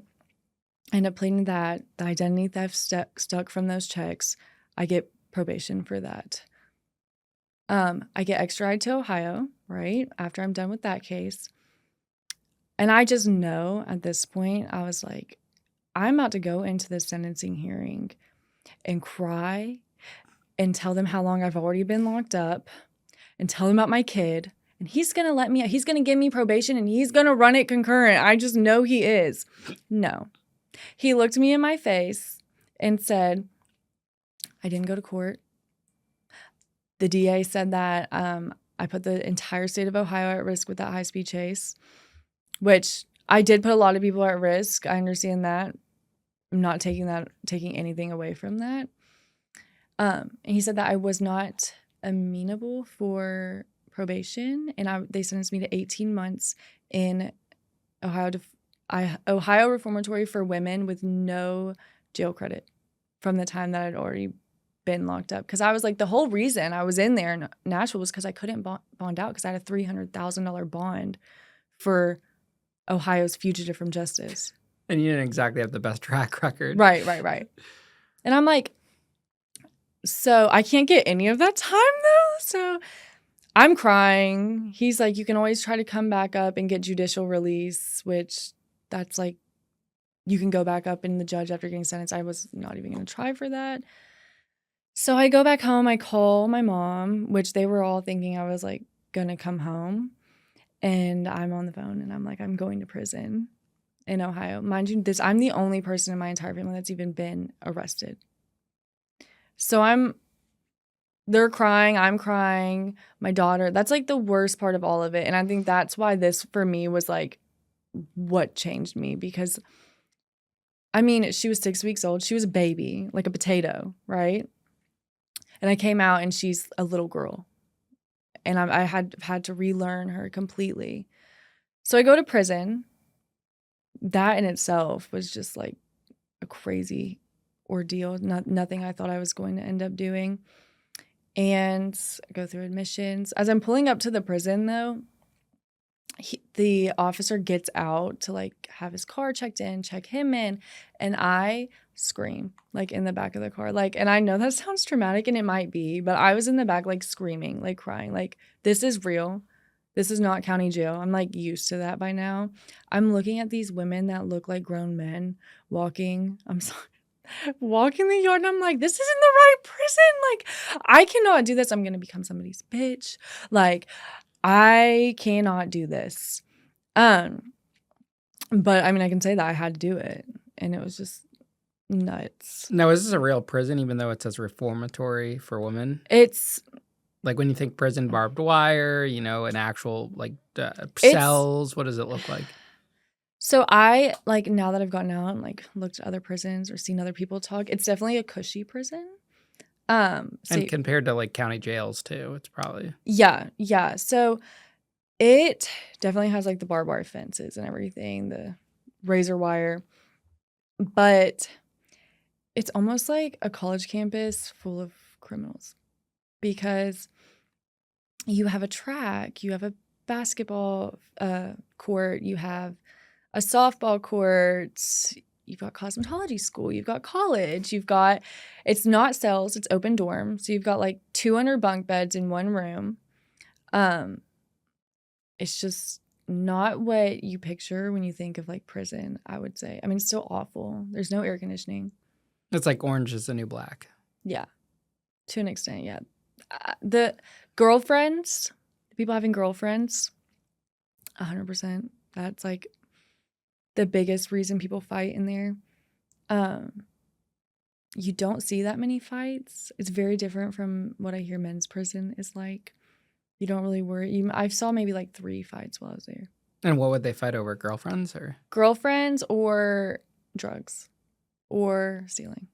I end up pleading that. The identity theft stuck from those checks. I get probation for that. I get extradited to Ohio, right, after I'm done with that case. And I just know at this point, I was like, I'm about to go into the sentencing hearing and cry and tell them how long I've already been locked up and tell them about my kid. And he's going to let me, he's going to give me probation and he's going to run it concurrent. I just know he is. No. He looked me in my face and said, I didn't go to court. The DA said that I put the entire state of Ohio at risk with that high-speed chase, which I did put a lot of people at risk. I understand that. I'm not taking anything away from that. And he said that I was not amenable for probation, and they sentenced me to 18 months in Ohio Reformatory for women with no jail credit from the time that I'd already been locked up. Because I was like, the whole reason I was in there in Nashville was because I couldn't bond out because I had a $300,000 bond for Ohio's fugitive from justice. And you didn't exactly have the best track record. Right. And I'm like, so I can't get any of that time though. So I'm crying. He's like, you can always try to come back up and get judicial release, which that's like, you can go back up in the judge after getting sentenced. I was not even going to try for that. So I go back home. I call my mom, which they were all thinking I was like going to come home. And I'm on the phone and I'm like, I'm going to prison in Ohio. Mind you, I'm the only person in my entire family that's even been arrested. So they're crying, I'm crying, my daughter. That's like the worst part of all of it. And I think that's why this for me was like what changed me, because I mean, she was 6 weeks old. She was a baby, like a potato, right? And I came out and she's a little girl. And I had to relearn her completely. So I go to prison. That in itself was just like a crazy ordeal. Nothing I thought I was going to end up doing. And I go through admissions. As I'm pulling up to the prison, though, the officer gets out to like have his car checked in, check him in, and I scream like in the back of the car. Like, and I know that sounds traumatic and it might be, but I was in the back like screaming, like crying, like this is real. This is not county jail. I'm like used to that by now. I'm looking at these women that look like grown men walking. I'm sorry. Walking the yard and I'm like, this isn't the right prison. Like, I cannot do this. I'm going to become somebody's bitch. Like, I cannot do this. But I mean, I can say that I had to do it. And it was just nuts. Now, is this a real prison, even though it says reformatory for women? It's like when you think prison, barbed wire, you know, an actual like cells. What does it look like? So I like now that I've gotten out and like looked at other prisons or seen other people talk, it's definitely a cushy prison. And compared to like county jails too, it's probably yeah. So it definitely has like the barbed wire fences and everything, the razor wire, but it's almost like a college campus full of criminals because you have a track, you have a basketball court, you have a softball court, you've got cosmetology school, you've got college, it's not cells, it's open dorm. So you've got like 200 bunk beds in one room. It's just not what you picture when you think of like prison, I would say. I mean, it's still awful. There's no air conditioning. It's like Orange is the New Black. Yeah, to an extent, yeah. The girlfriends, people having girlfriends, 100%. That's like the biggest reason people fight in there. You don't see that many fights. It's very different from what I hear men's prison is like. You don't really worry. I saw maybe like 3 fights while I was there. And what would they fight over? Girlfriends or? Girlfriends or drugs or stealing.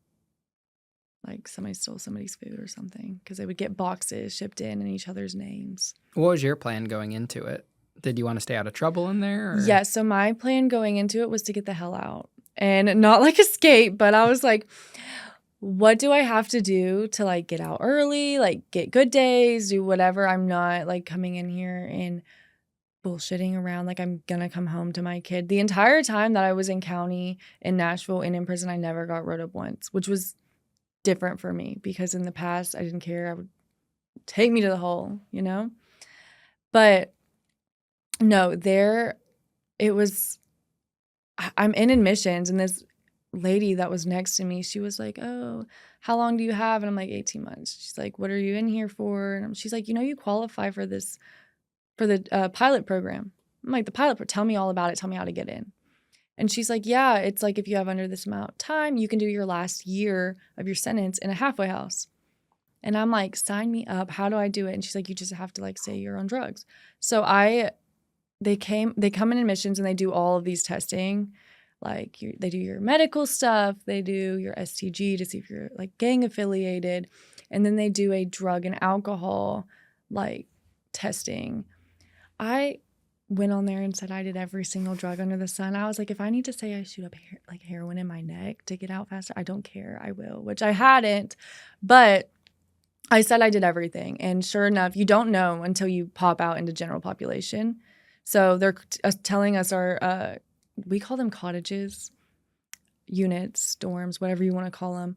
like somebody stole somebody's food or something, because they would get boxes shipped in each other's names. What was your plan going into it? Did you want to stay out of trouble in there? Or? Yeah, so my plan going into it was to get the hell out and not like escape, but I was like, what do I have to do to like get out early, like get good days, do whatever? I'm not like coming in here and bullshitting around like I'm gonna come home to my kid. The entire time that I was in county, in Nashville, and in prison, I never got wrote up once, which was different for me because in the past I didn't care. I would take me to the hole, you know? But no, it was, I'm in admissions, and this lady that was next to me, she was like, oh, how long do you have? And I'm like, 18 months. She's like, what are you in here for? And she's like, you qualify for this, for the pilot program. I'm like, the pilot program, tell me all about it. Tell me how to get in. And she's like, yeah, it's like if you have under this amount of time, you can do your last year of your sentence in a halfway house. And I'm like, sign me up. How do I do it? And she's like, you just have to like say you're on drugs. So they come in admissions and they do all of these testing. Like they do your medical stuff. They do your STG to see if you're like gang affiliated. And then they do a drug and alcohol like testing. I went on there and said I did every single drug under the sun. I was like, if I need to say I shoot up like heroin in my neck to get out faster, I don't care. I will, which I hadn't. But I said I did everything. And sure enough, you don't know until you pop out into general population. So they're telling us we call them cottages, units, dorms, whatever you want to call them.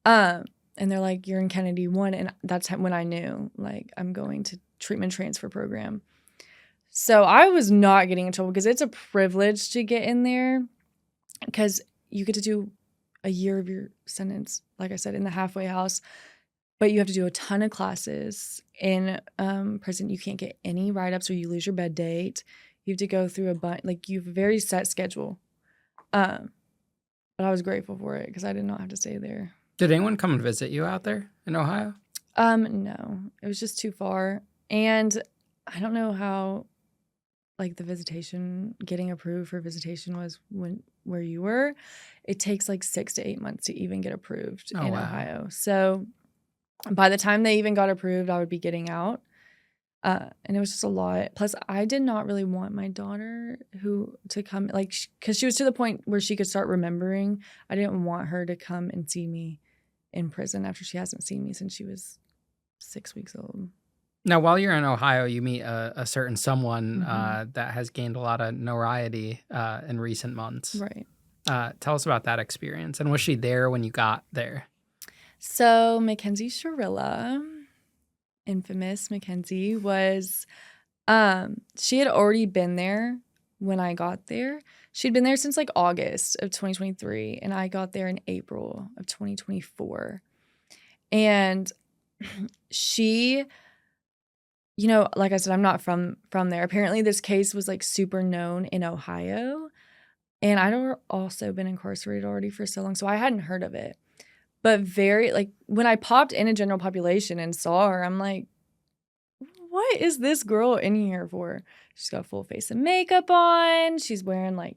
And they're like, you're in Kennedy 1. And that's when I knew, like, I'm going to treatment transfer program. So I was not getting in trouble because it's a privilege to get in there because you get to do a year of your sentence, like I said, in the halfway house. But you have to do a ton of classes in prison. You can't get any write-ups or you lose your bed date. You have to go through you have a very set schedule. But I was grateful for it because I did not have to stay there. Did anyone come and visit you out there in Ohio? No, it was just too far. And I don't know how like the visitation, getting approved for visitation was where you were. It takes like 6 to 8 months to even get approved in Ohio. So by the time they even got approved, I would be getting out. And it was just a lot. Plus, I did not really want my daughter to come, like, because she was to the point where she could start remembering. I didn't want her to come and see me in prison after she hasn't seen me since she was 6 weeks old. Now, while you're in Ohio, you meet a certain someone that has gained a lot of notoriety in recent months. Right. Tell us about that experience. And was she there when you got there? So Mackenzie Shirilla, infamous Mackenzie, was she had already been there when I got there. She'd been there since like August of 2023, and I got there in April of 2024. And she, like I said, I'm not from there. Apparently this case was like super known in Ohio, and I'd also been incarcerated already for so long, so I hadn't heard of it. But when I popped in a general population and saw her, I'm like, what is this girl in here for? She's got a full face of makeup on. She's wearing like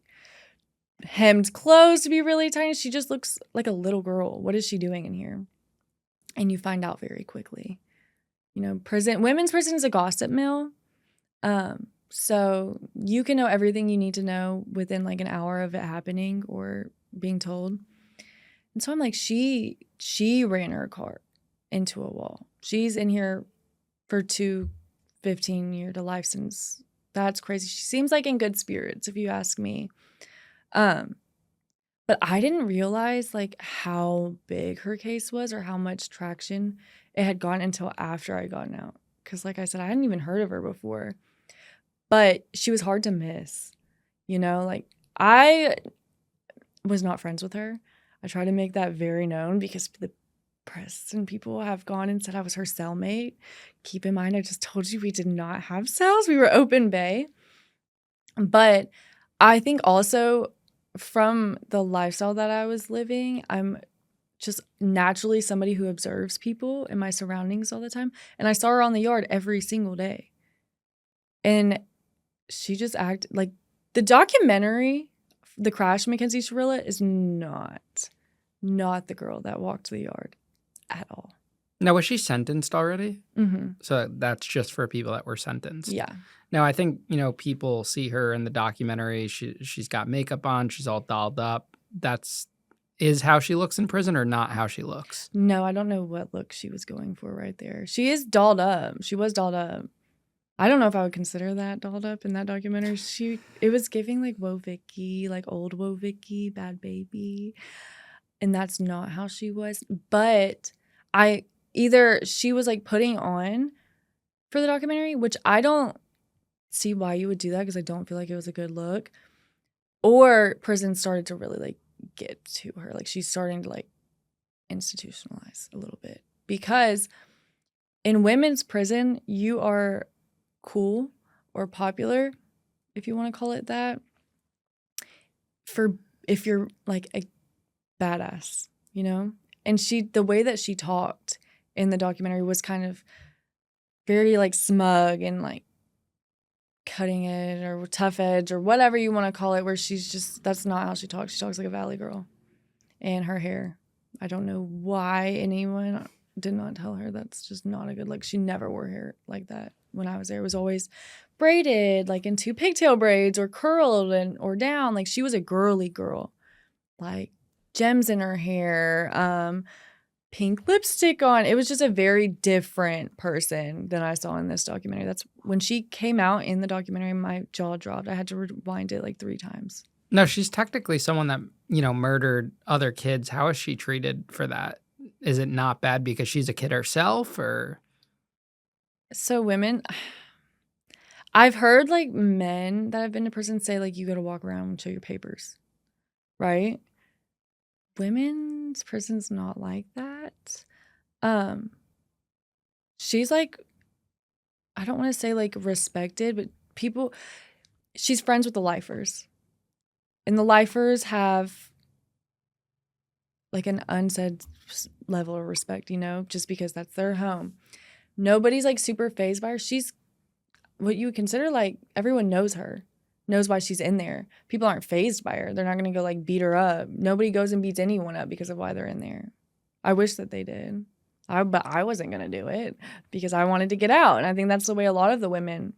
hemmed clothes to be really tiny. She just looks like a little girl. What is she doing in here? And you find out very quickly. Women's prison is a gossip mill. So you can know everything you need to know within like an hour of it happening or being told. And so I'm like, she ran her car into a wall. She's in here for 2 15-year to life sentences. That's crazy. She seems like in good spirits, if you ask me. But I didn't realize like how big her case was or how much traction it had gotten until after I gotten out. Because like I said, I hadn't even heard of her before. But she was hard to miss. Like I was not friends with her. I try to make that very known because the press and people have gone and said I was her cellmate. Keep in mind, I just told you we did not have cells. We were open bay. But I think also from the lifestyle that I was living, I'm just naturally somebody who observes people in my surroundings all the time. And I saw her on the yard every single day. And she just acted like the documentary, The Crash, Mackenzie Shirilla, is not the girl that walked the yard. at all. Now, was she sentenced already? Mhm. So that's just for people that were sentenced. Yeah. Now, I think, people see her in the documentary. She's got makeup on. She's all dolled up. Is how she looks in prison or not how she looks? No, I don't know what look she was going for right there. She is dolled up. She was dolled up. I don't know if I would consider that dolled up in that documentary. It was giving like Woah Vicky, like old Woah Vicky, bad baby. And that's not how she was. But either she was like putting on for the documentary, which I don't see why you would do that because I don't feel like it was a good look. Or prison started to really like get to her. Like she's starting to like institutionalize a little bit. Because in women's prison, you are cool or popular, if you want to call it that, if you're like a badass, And the way that she talked in the documentary was kind of very like smug and like cutting edge or tough edge or whatever you want to call it, where that's not how she talks. She talks like a valley girl. And her hair, I don't know why anyone did not tell her that's just not a good look. She never wore hair like that when I was there. It was always braided, like into pigtail braids or curled or down. Like she was a girly girl, like gems in her hair, pink lipstick on. It was just a very different person than I saw in this documentary. That's when she came out in the documentary, my jaw dropped. I had to rewind it like 3 times. No, she's technically someone that, murdered other kids. How is she treated for that? Is it not bad because she's a kid herself or? So women, I've heard like men that have been to prison say like you got to walk around and show your papers, right? Women's prison's not like that. She's like, I don't want to say like respected, but she's friends with the lifers. And the lifers have like an unsaid level of respect, just because that's their home. Nobody's like super fazed by her. She's what you would consider like everyone knows her, knows why she's in there. People aren't fazed by her. They're not going to go like beat her up. Nobody goes and beats anyone up because of why they're in there. I wish that they did. But I wasn't going to do it because I wanted to get out. And I think that's the way a lot of the women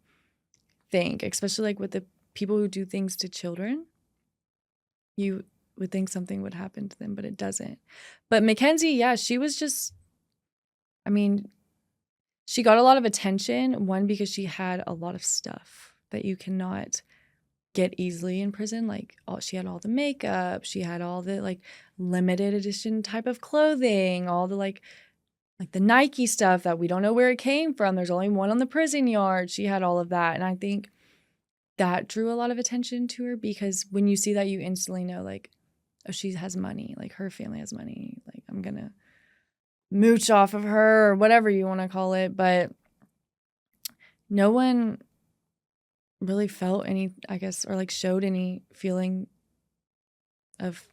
think, especially like with the people who do things to children. You would think something would happen to them, but it doesn't. But Mackenzie, yeah, she was just, she got a lot of attention, one, because she had a lot of stuff that you cannot get easily in prison. Like, she had all the makeup, she had all the like limited edition type of clothing, all the like the Nike stuff that we don't know where it came from. There's only one on the prison yard. She had all of that. And I think that drew a lot of attention to her because when you see that, you instantly know like, oh, she has money. Like her family has money. Like I'm going to mooch off of her or whatever you want to call it. But no one really felt any, I guess, or like showed any feeling of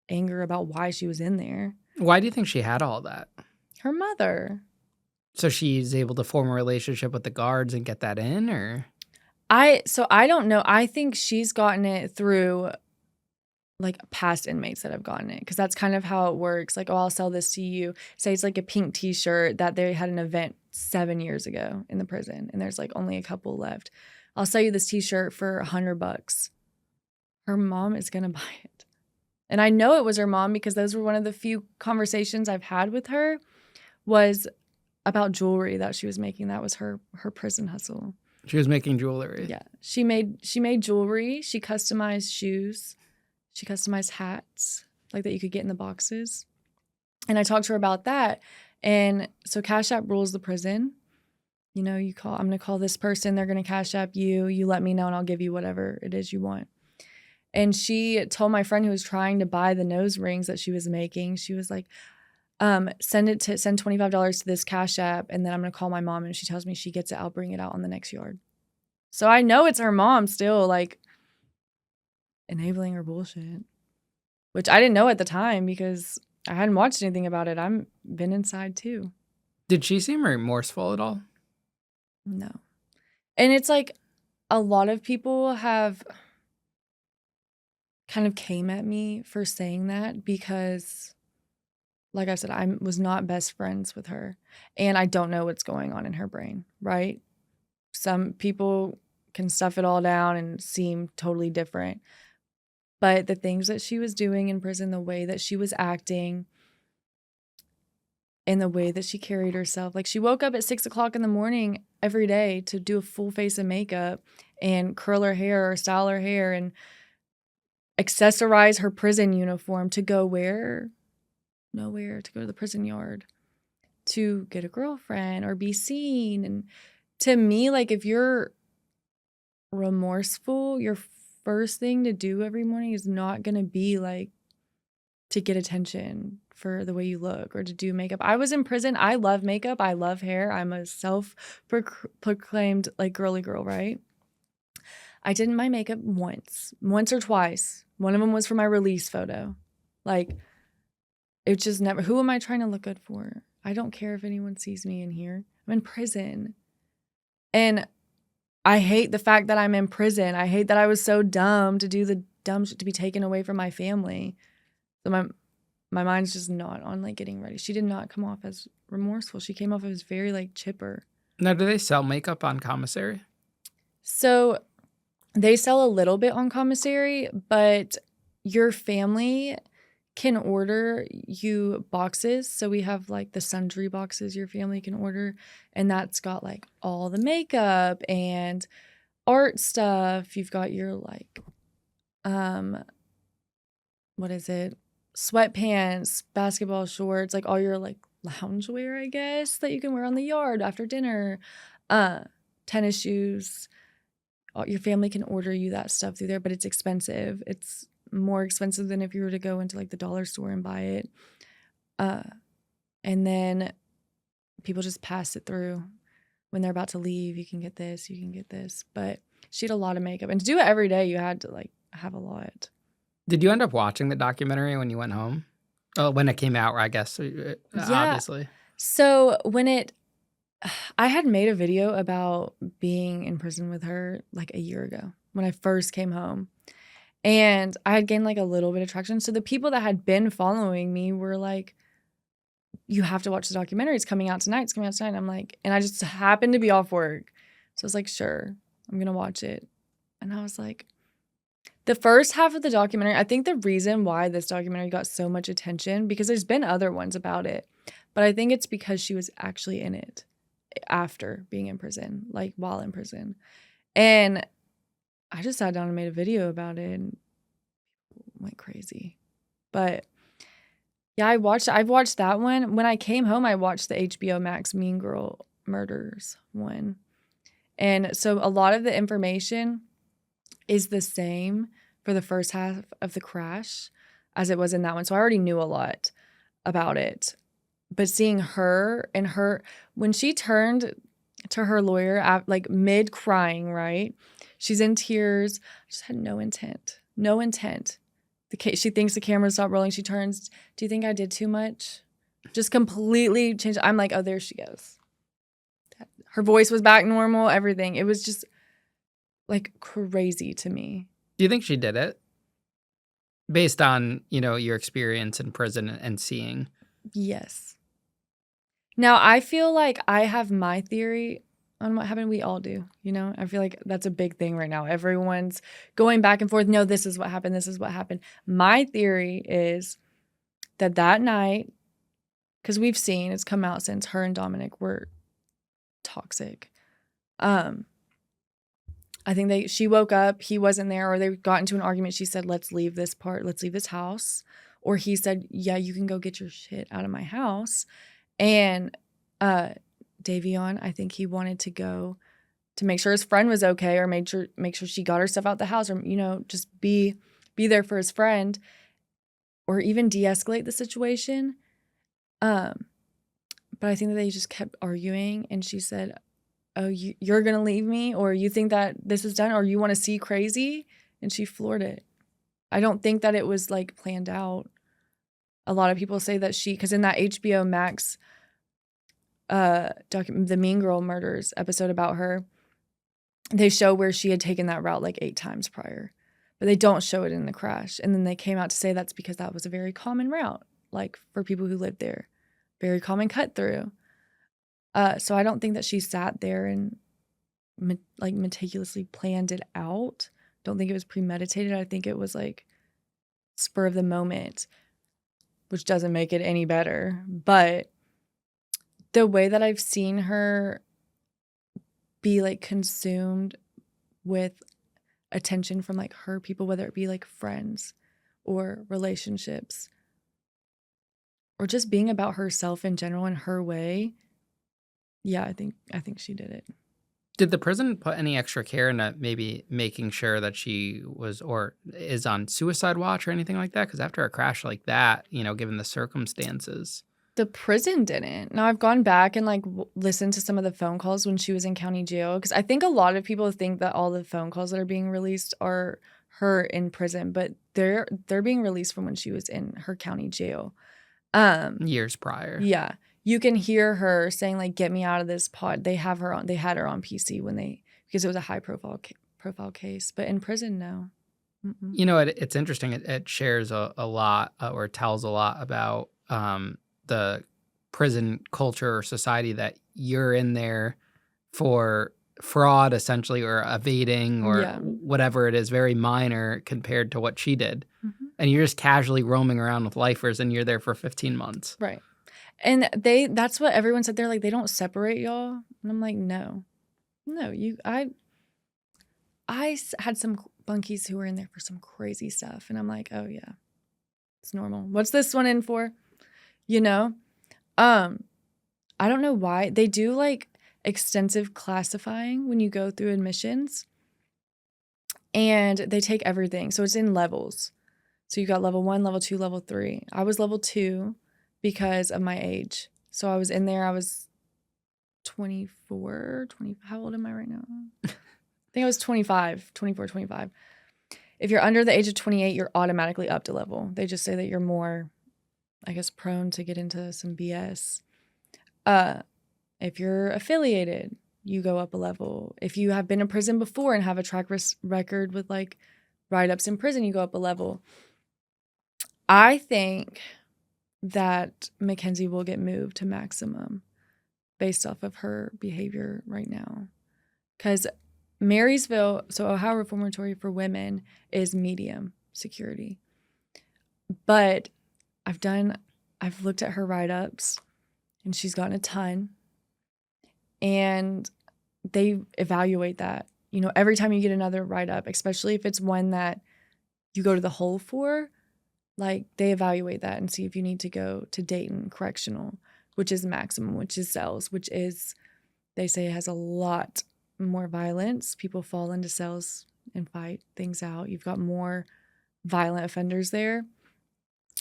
anger about why she was in there. Why do you think she had all that? Her mother. So she's able to form a relationship with the guards and get that in, or? So I don't know. I think she's gotten it through like past inmates that have gotten it because that's kind of how it works. Like, oh, I'll sell this to you. Say it's like a pink t-shirt that they had an event 7 years ago in the prison and there's like only a couple left. I'll sell you this t-shirt for $100. Her mom is going to buy it. And I know it was her mom because those were one of the few conversations I've had with her was about jewelry that she was making. That was her prison hustle. She was making jewelry. Yeah. She made jewelry. She customized shoes. She customized hats like that you could get in the boxes. And I talked to her about that. And so Cash App rules the prison. I'm going to call this person. They're going to Cash App you. You let me know and I'll give you whatever it is you want. And she told my friend who was trying to buy the nose rings that she was making, she was like, send $25 to this Cash App and then I'm going to call my mom. And if she tells me she gets it, I'll bring it out on the next yard. So I know it's her mom still like enabling her bullshit, which I didn't know at the time because I hadn't watched anything about it. I've been inside too. Did she seem remorseful at all? No. And it's like a lot of people have kind of came at me for saying that because like I said, I was not best friends with her, and I don't know what's going on in her brain, right? Some people can stuff it all down and seem totally different. But the things that she was doing in prison, the way that she was acting, and the way that she carried herself, like she woke up at 6 o'clock in the morning every day to do a full face of makeup and curl her hair or style her hair and accessorize her prison uniform to go where? Nowhere, to go to the prison yard, to get a girlfriend or be seen. And to me, like, if you're remorseful, your first thing to do every morning is not going to be like to get attention for the way you look or to do makeup. I was in prison. I love makeup. I love hair. I'm a self-proclaimed like girly girl, right? I did my makeup once or twice. One of them was for my release photo. Like, it just never, who am I trying to look good for? I don't care if anyone sees me in here. I'm in prison. And I hate the fact that I'm in prison. I hate that I was so dumb to do the dumb shit to be taken away from my family. So my mind's just not on like getting ready. She did not come off as remorseful. She came off as very like chipper. Now, do they sell makeup on Commissary? So they sell a little bit on Commissary, but your family can order you boxes. So we have like the sundry boxes your family can order, and that's got like all the makeup and art stuff. You've got your like what is it? Sweatpants, basketball shorts, like all your like loungewear, I guess, that you can wear on the yard after dinner. Tennis shoes. Your family can order you that stuff through there, but it's expensive. It's more expensive than if you were to go into like the dollar store and buy it. And then people just pass it through when they're about to leave. You can get this, you can get this. But she had a lot of makeup, and to do it every day, you had to like have a lot. Did you end up watching the documentary when you went home? Oh, when it came out, I guess, Yeah. obviously. So I had made a video about being in prison with her like a year ago when I first came home. And I had gained like a little bit of traction. So the people that had been following me were like, you have to watch the documentary. It's coming out tonight. It's coming out tonight. And I'm like, and I just happened to be off work. So I was like, sure, I'm going to watch it. And I was like, the first half of the documentary, I think the reason why this documentary got so much attention, because there's been other ones about it, but I think it's because she was actually in it after being in prison, like while in prison. And I just sat down and made a video about it and went crazy. But yeah, I've watched that one. When I came home, I watched the HBO Max Mean Girl Murders one. And so a lot of the information is the same for the first half of The Crash as it was in that one. So I already knew a lot about it. But seeing her and when she turned to her lawyer, like mid crying, right? She's in tears. Just had no intent. No intent. She thinks the camera stopped rolling. She turns. Do you think I did too much? Just completely changed. I'm like, oh, there she goes. Her voice was back normal. Everything. It was just like crazy to me. Do you think she did it? Based on, your experience in prison and seeing. Yes. Now, I feel like I have my theory on what happened. We all do, I feel like that's a big thing right now. Everyone's going back and forth. No, this is what happened. This is what happened. My theory is that night, because we've seen it's come out since her and Dominic were toxic. I think she woke up, he wasn't there, or they got into an argument. She said, let's leave this house. Or he said, yeah, you can go get your shit out of my house. And Davion, I think he wanted to go to make sure his friend was okay, or make sure she got her stuff out the house, or just be there for his friend, or even de-escalate the situation. But I think that they just kept arguing, and she said, oh, you're gonna leave me, or you think that this is done, or you want to see crazy, and she floored it. I don't think that it was like planned out. A lot of people say that because in that HBO Max the Mean Girl Murders episode about her, they show where she had taken that route like 8 times prior, but they don't show it in The Crash. And then they came out to say that's because that was a very common route. like for people who live there. Very common cut through. So I don't think that she sat there and like meticulously planned it out. Don't think it was premeditated. I think it was like spur of the moment, which doesn't make it any better. But the way that I've seen her be like consumed with attention from like her people, whether it be like friends or relationships or just being about herself in general in her way. Yeah, I think she did it. Did the prison put any extra care into maybe making sure that she was or is on suicide watch or anything like that? Because after a crash like that, given the circumstances. The prison didn't. Now I've gone back and like listened to some of the phone calls when she was in county jail because I think a lot of people think that all the phone calls that are being released are her in prison, but they're being released from when she was in her county jail. Years prior. Yeah. You can hear her saying like, "Get me out of this pod." They had her on PC because it was a high profile case, but in prison, no. Mm-mm. It's interesting. It shares a lot or tells a lot about the prison culture or society that you're in there for fraud, essentially, or evading or whatever it is, very minor compared to what she did. Mm-hmm. And you're just casually roaming around with lifers and you're there for 15 months. Right. And that's what everyone said. They're like, they don't separate y'all. And I'm like, no, I had some bunkies who were in there for some crazy stuff. And I'm like, oh yeah, it's normal. What's this one in for? I don't know why they do like extensive classifying when you go through admissions and they take everything. So it's in levels. So you got level 1, level 2, level 3. I was level 2 because of my age. So I was in there. I was 24, 20. How old am I right now? I think I was 25, 24, 25. If you're under the age of 28, you're automatically up to level. They just say that you're more, I guess, prone to get into some BS. If you're affiliated, you go up a level. If you have been in prison before and have a track record with like write-ups in prison, you go up a level. I think that Mackenzie will get moved to maximum based off of her behavior right now. Because Marysville, so Ohio Reformatory for Women, is medium security. But I've looked at her write-ups, and she's gotten a ton. And they evaluate that. Every time you get another write-up, especially if it's one that you go to the hole for, like they evaluate that and see if you need to go to Dayton Correctional, which is maximum, which is cells, which is, they say, has a lot more violence. People fall into cells and fight things out. You've got more violent offenders there.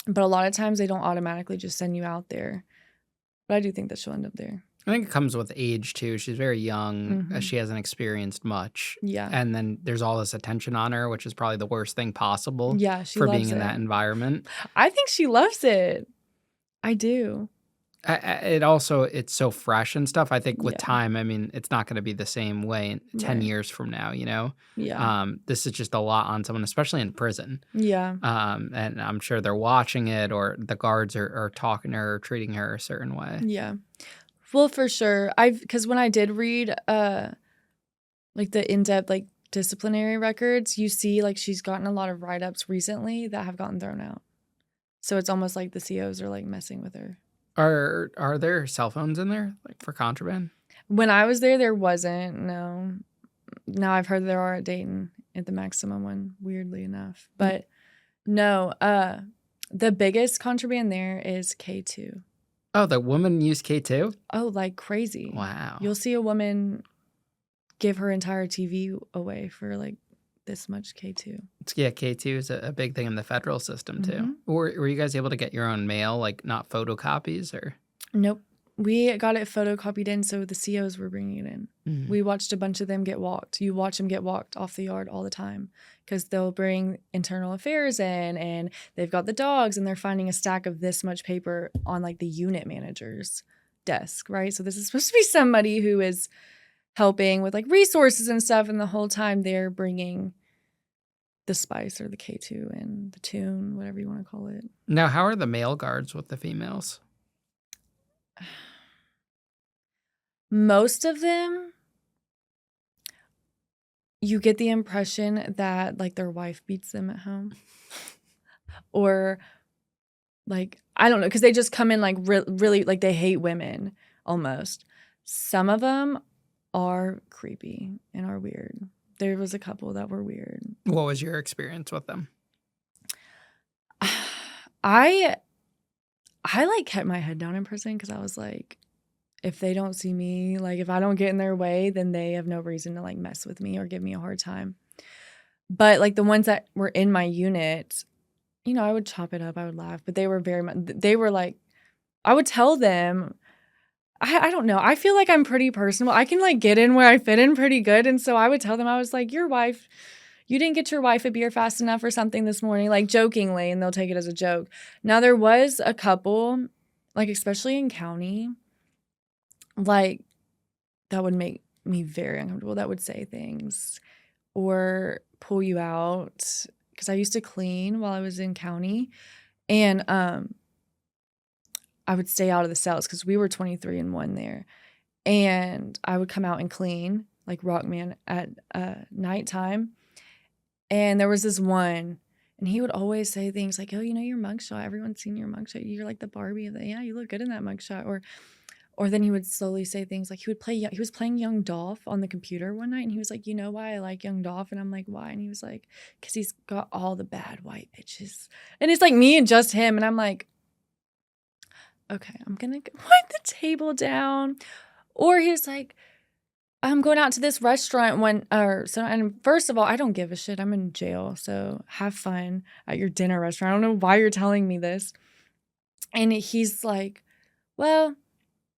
But a lot of times they don't automatically just send you out there. But I do think that she'll end up there. I think it comes with age, too. She's very young. Mm-hmm. She hasn't experienced much. Yeah. And then there's all this attention on her, which is probably the worst thing possible for being in that environment. I think she loves it. I do. It's so fresh and stuff. I think with time, I mean, it's not going to be the same way in 10 years from now, Yeah. This is just a lot on someone, especially in prison. Yeah. And I'm sure they're watching it or the guards are talking to her or treating her a certain way. Yeah. Well, for sure. Because when I did read like the in-depth like disciplinary records, you see like she's gotten a lot of write-ups recently that have gotten thrown out. So it's almost like the COs are like messing with her. Are there cell phones in there like for contraband? When I was there wasn't. No. Now I've heard there are at Dayton at the maximum one, weirdly enough. But no, the biggest contraband there is K2. Oh, the woman used K2? Oh, like crazy. Wow. You'll see a woman give her entire TV away for like this much K2. Yeah, K2 is a big thing in the federal system too. Mm-hmm. Were you guys able to get your own mail, like not photocopies or? Nope. We got it photocopied in, so the COs were bringing it in. Mm-hmm. We watched a bunch of them get walked. You watch them get walked off the yard all the time because they'll bring internal affairs in and they've got the dogs and they're finding a stack of this much paper on like the unit manager's desk, right? So this is supposed to be somebody who is helping with like resources and stuff, and the whole time they're bringing the spice or the K2 and the tune, whatever you want to call it. Now, how are the male guards with the females? Most of them, you get the impression that like their wife beats them at home. Or like, I don't know, because they just come in like really, like they hate women almost. Some of them are creepy and are weird. There was a couple that were weird. What was your experience with them? I like kept my head down in prison because I was like, if they don't see me, like if I don't get in their way, then they have no reason to like mess with me or give me a hard time. But like the ones that were in my unit, you know, I would chop it up, I would laugh, but they were very much, they were like, I would tell them, I don't know, I feel like I'm pretty personable. I can like get in where I fit in pretty good. And so I would tell them, I was like, your wife, you didn't get your wife a beer fast enough or something this morning, like jokingly, and they'll take it as a joke. Now there was a couple, like especially in county, like that would make me very uncomfortable, that would say things or pull you out. Because I used to clean while I was in county, and I would stay out of the cells because we were 23 and 1 there. And I would come out and clean, like Rockman, at nighttime. And there was this one, and he would always say things like, oh, you know, your mugshot, everyone's seen your mugshot. You're like the Barbie of the, yeah, you look good in that mugshot. Or then he would slowly say things like he was playing Young Dolph on the computer one night, and he was like, you know why I like Young Dolph? And I'm like, why? And he was like, because he's got all the bad white bitches. And it's like me and just him. And I'm like, okay, I'm going to wipe the table down. Or he was like, I'm going out to this restaurant and first of all, I don't give a shit. I'm in jail. So have fun at your dinner restaurant. I don't know why you're telling me this. And he's like, well,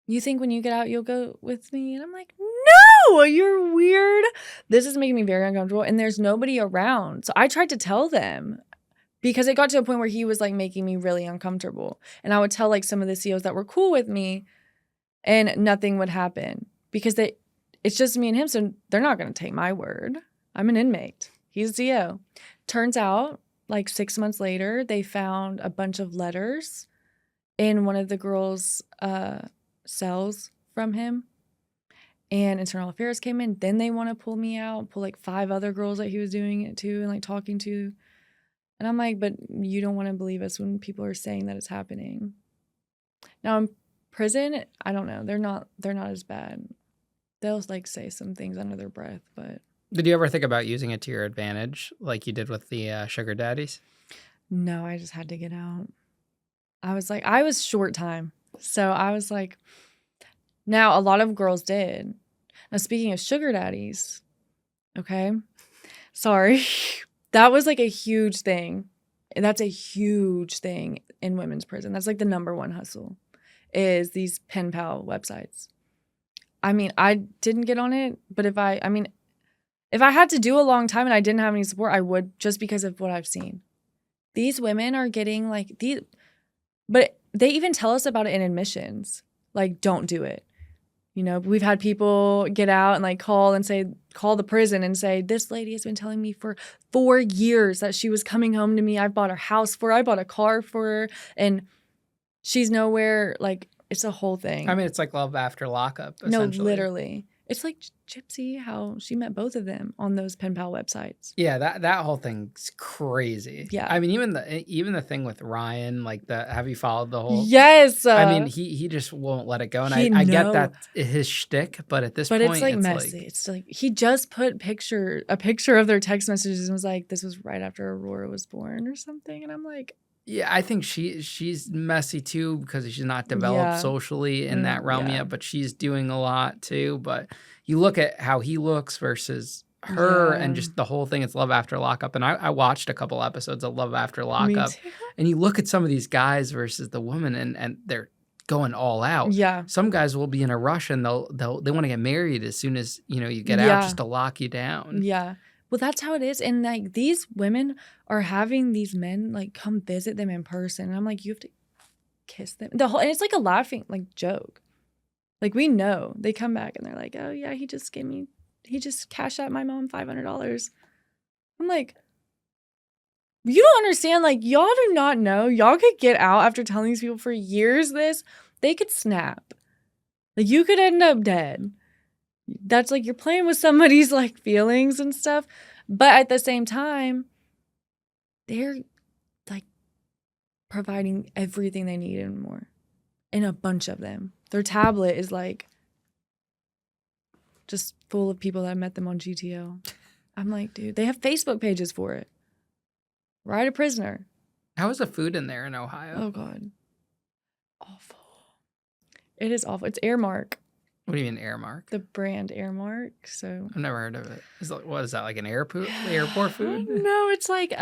you think when you get out, you'll go with me? And I'm like, no, you're weird. This is making me very uncomfortable. And there's nobody around. So I tried to tell them because it got to a point where he was like making me really uncomfortable. And I would tell like some of the COs that were cool with me and nothing would happen because it's just me and him. So they're not going to take my word. I'm an inmate. He's a CO. Turns out like 6 months later, they found a bunch of letters in one of the girls' cells from him, and internal affairs came in. Then they want to pull me out, pull like 5 other girls that he was doing it to and like talking to. And I'm like, but you don't want to believe us when people are saying that it's happening. Now in prison, I don't know. They're not as bad. They'll like say some things under their breath, but Did you ever think about using it to your advantage like you did with the sugar daddies? no, I just had to get out. I was short time. So I was like, now a lot of girls did. Now speaking of sugar daddies, okay, sorry. That was like a huge thing. That's a huge thing in women's prison. That's like the number one hustle is these pen pal websites. I mean, I didn't get on it, but if I had to do a long time and I didn't have any support, I would just because of what I've seen. These women are getting like but they even tell us about it in admissions. Like, don't do it. You know, we've had people get out and like call the prison and say, this lady has been telling me for 4 years that she was coming home to me. I bought her house for her. I bought a car for her. And she's nowhere. Like, it's a whole thing. I mean, it's like love after lockup, No, essentially. literally. It's like Gypsy, how she met both of them on those pen pal websites. Yeah, that whole thing's crazy. Yeah. I mean, even the thing with Ryan, like have you followed the whole? Yes. I mean, he just won't let it go, and I get that his shtick, but at this point, it's like messy. It's like he just put a picture of their text messages and was like, "This was right after Aurora was born" or something, and I'm like, yeah, I think she's messy too because she's not developed socially in that realm yet, but she's doing a lot too. But you look at how he looks versus her and just the whole thing. It's love after lockup. And I watched a couple episodes of Love After Lockup. And you look at some of these guys versus the women and they're going all out. Yeah. Some guys will be in a rush and they want to get married as soon as, you get out just to lock you down. Yeah. Well, that's how it is. And like these women are having these men like come visit them in person. And I'm like, you have to kiss them. And it's like a laughing like joke. Like we know. They come back and they're like, oh yeah, he just cashed out my mom $500. I'm like, You don't understand. Like, y'all do not know. Y'all could get out after telling these people for years this. They could snap. Like, you could end up dead. That's like you're playing with somebody's like feelings and stuff. But at the same time, they're like providing everything they need and more. And a bunch of them. Their tablet is like just full of people that met them on GTO. I'm like, dude, they have Facebook pages for it. Ride a prisoner. How is the food in there in Ohio? Oh, God. Awful. It is awful. It's Airmark. What do you mean Airmark? The brand Airmark. So I've never heard of it. What is that, like an airport food? No, it's like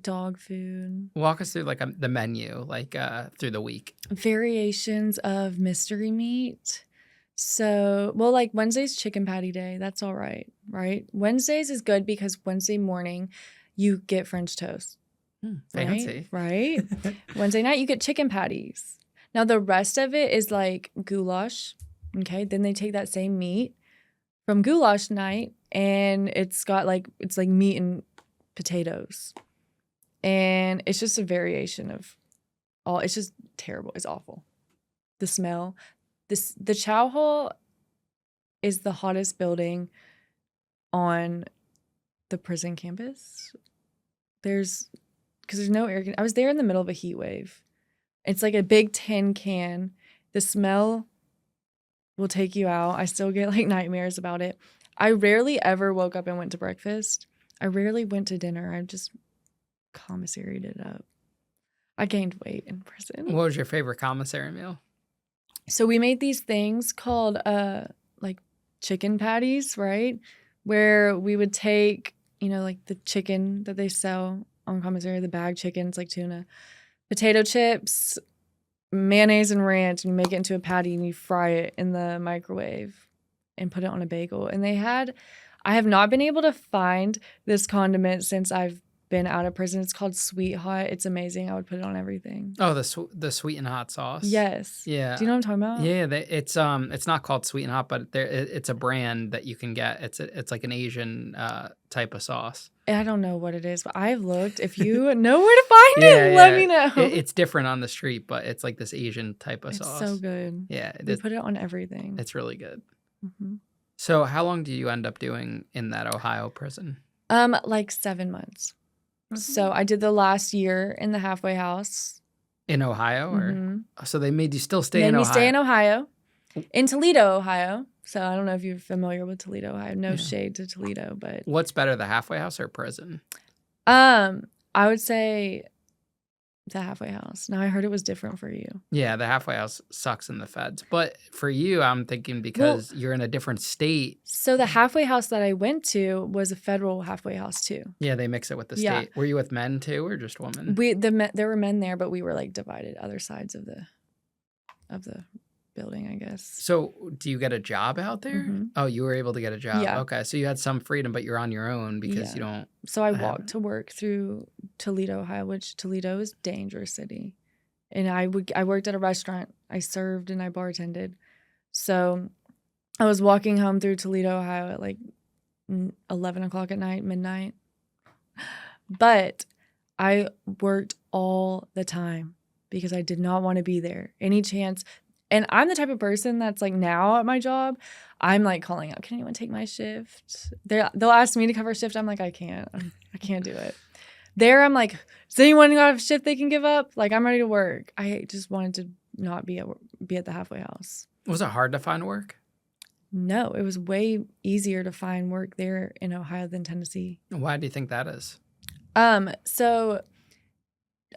dog food. Walk us through like the menu, like through the week. Variations of mystery meat. So, well, like Wednesday's chicken patty day. That's all right, right? Wednesdays is good because Wednesday morning you get French toast. Fancy. Right? Wednesday night you get chicken patties. Now the rest of it is like goulash. Okay, then they take that same meat from goulash night and it's like meat and potatoes. And it's just a variation of all. It's just terrible. It's awful. The smell. The chow hall is the hottest building on the prison campus. Because there's no air. I was there in the middle of a heat wave. It's like a big tin can. The smell will take you out. I still get like nightmares about it. I rarely ever woke up and went to breakfast. I rarely went to dinner. I just commissaried it up. I gained weight in prison. What was your favorite commissary meal? So we made these things called like chicken patties, right? Where we would take, like the chicken that they sell on commissary, the bag chickens like tuna, potato chips, mayonnaise and ranch, and you make it into a patty and you fry it in the microwave and put it on a bagel. And I have not been able to find this condiment since I've been out of prison. It's called Sweet Hot. It's amazing. I would put it on everything. Oh, the sweet and hot sauce. Yes. Yeah. Do you know what I'm talking about? Yeah, it's not called sweet and hot, but it's a brand that you can get. It's like an Asian type of sauce. I don't know what it is, but I've looked. If you know where to find it, let me know. It's different on the street, but it's like this Asian type of sauce. It's so good. Yeah. They put it on everything. It's really good. Mm-hmm. So how long do you end up doing in that Ohio prison? Like 7 months. Mm-hmm. So I did the last year in the halfway house. In Ohio? Or mm-hmm. So they made you still stay in Ohio? Made me stay in Ohio. In Toledo, Ohio. So I don't know if you're familiar with Toledo, Ohio. No shade to Toledo, but what's better, the halfway house or prison? I would say the halfway house. Now I heard it was different for you. Yeah, the halfway house sucks in the feds. But for you, I'm thinking because you're in a different state. So the halfway house that I went to was a federal halfway house too. Yeah, they mix it with the state. Yeah. Were you with men too or just women? There were men there, but we were like divided other sides of the building, I guess. So do you get a job out there? Mm-hmm. Oh, you were able to get a job. Yeah. Okay, so you had some freedom, but you're on your own because you don't. So I walked to work through Toledo, Ohio, which Toledo is a dangerous city. And I worked at a restaurant. I served and I bartended. So I was walking home through Toledo, Ohio at like 11 o'clock at night, midnight. But I worked all the time because I did not want to be there. Any chance. And I'm the type of person that's like now at my job, I'm like calling out, can anyone take my shift? They'll ask me to cover shift. I'm like, I can't do it. There, I'm like, does anyone got a shift they can give up? Like, I'm ready to work. I just wanted to not be at the halfway house. Was it hard to find work? No, it was way easier to find work there in Ohio than Tennessee. Why do you think that is? So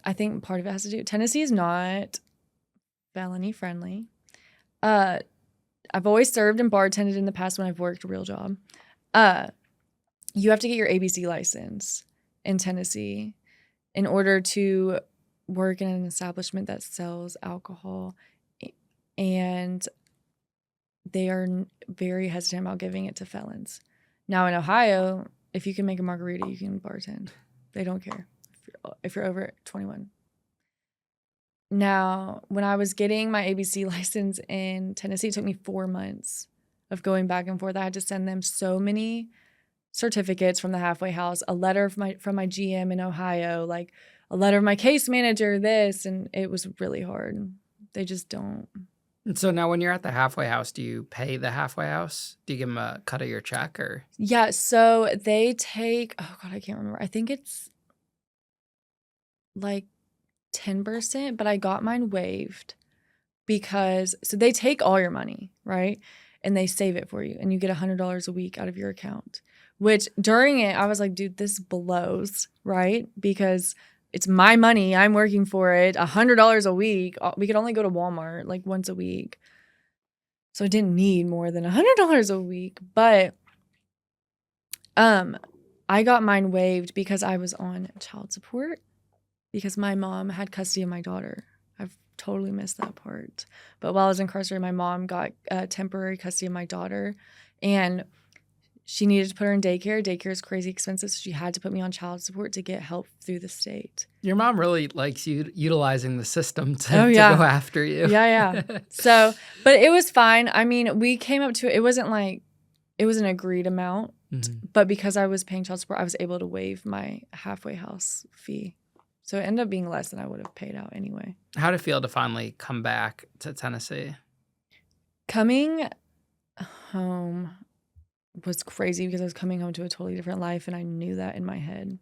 I think part of it has to do, Tennessee is not felony friendly. I've always served and bartended in the past when I've worked a real job. You have to get your ABC license in Tennessee in order to work in an establishment that sells alcohol, and they are very hesitant about giving it to felons. Now in Ohio, if you can make a margarita, you can bartend. They don't care if you're over 21. Now, when I was getting my ABC license in Tennessee, it took me 4 months of going back and forth. I had to send them so many certificates from the halfway house, a letter from my GM in Ohio, like a letter of my case manager, this, and it was really hard. They just don't. And so now when you're at the halfway house, do you pay the halfway house? Do you give them a cut of your check or? Yeah, so they take, oh God, I can't remember. I think it's like 10%, but I got mine waived because, so they take all your money, right? And they save it for you and you get $100 a week out of your account, which during it, I was like, dude, this blows, right? Because it's my money. I'm working for it. $100 a week. We could only go to Walmart like once a week. So I didn't need more than $100 a week. But I got mine waived because I was on child support because my mom had custody of my daughter. I've totally missed that part. But while I was incarcerated, my mom got temporary custody of my daughter. And she needed to put her in daycare. Daycare is crazy expensive, so she had to put me on child support to get help through the state. Your mom really likes you utilizing the system to go after you. Yeah. So, but it was fine. I mean, we came up to it. It wasn't like, it was an agreed amount. Mm-hmm. But because I was paying child support, I was able to waive my halfway house fee. So it ended up being less than I would have paid out anyway. How did it feel to finally come back to Tennessee? Coming home was crazy because I was coming home to a totally different life and I knew that in my head.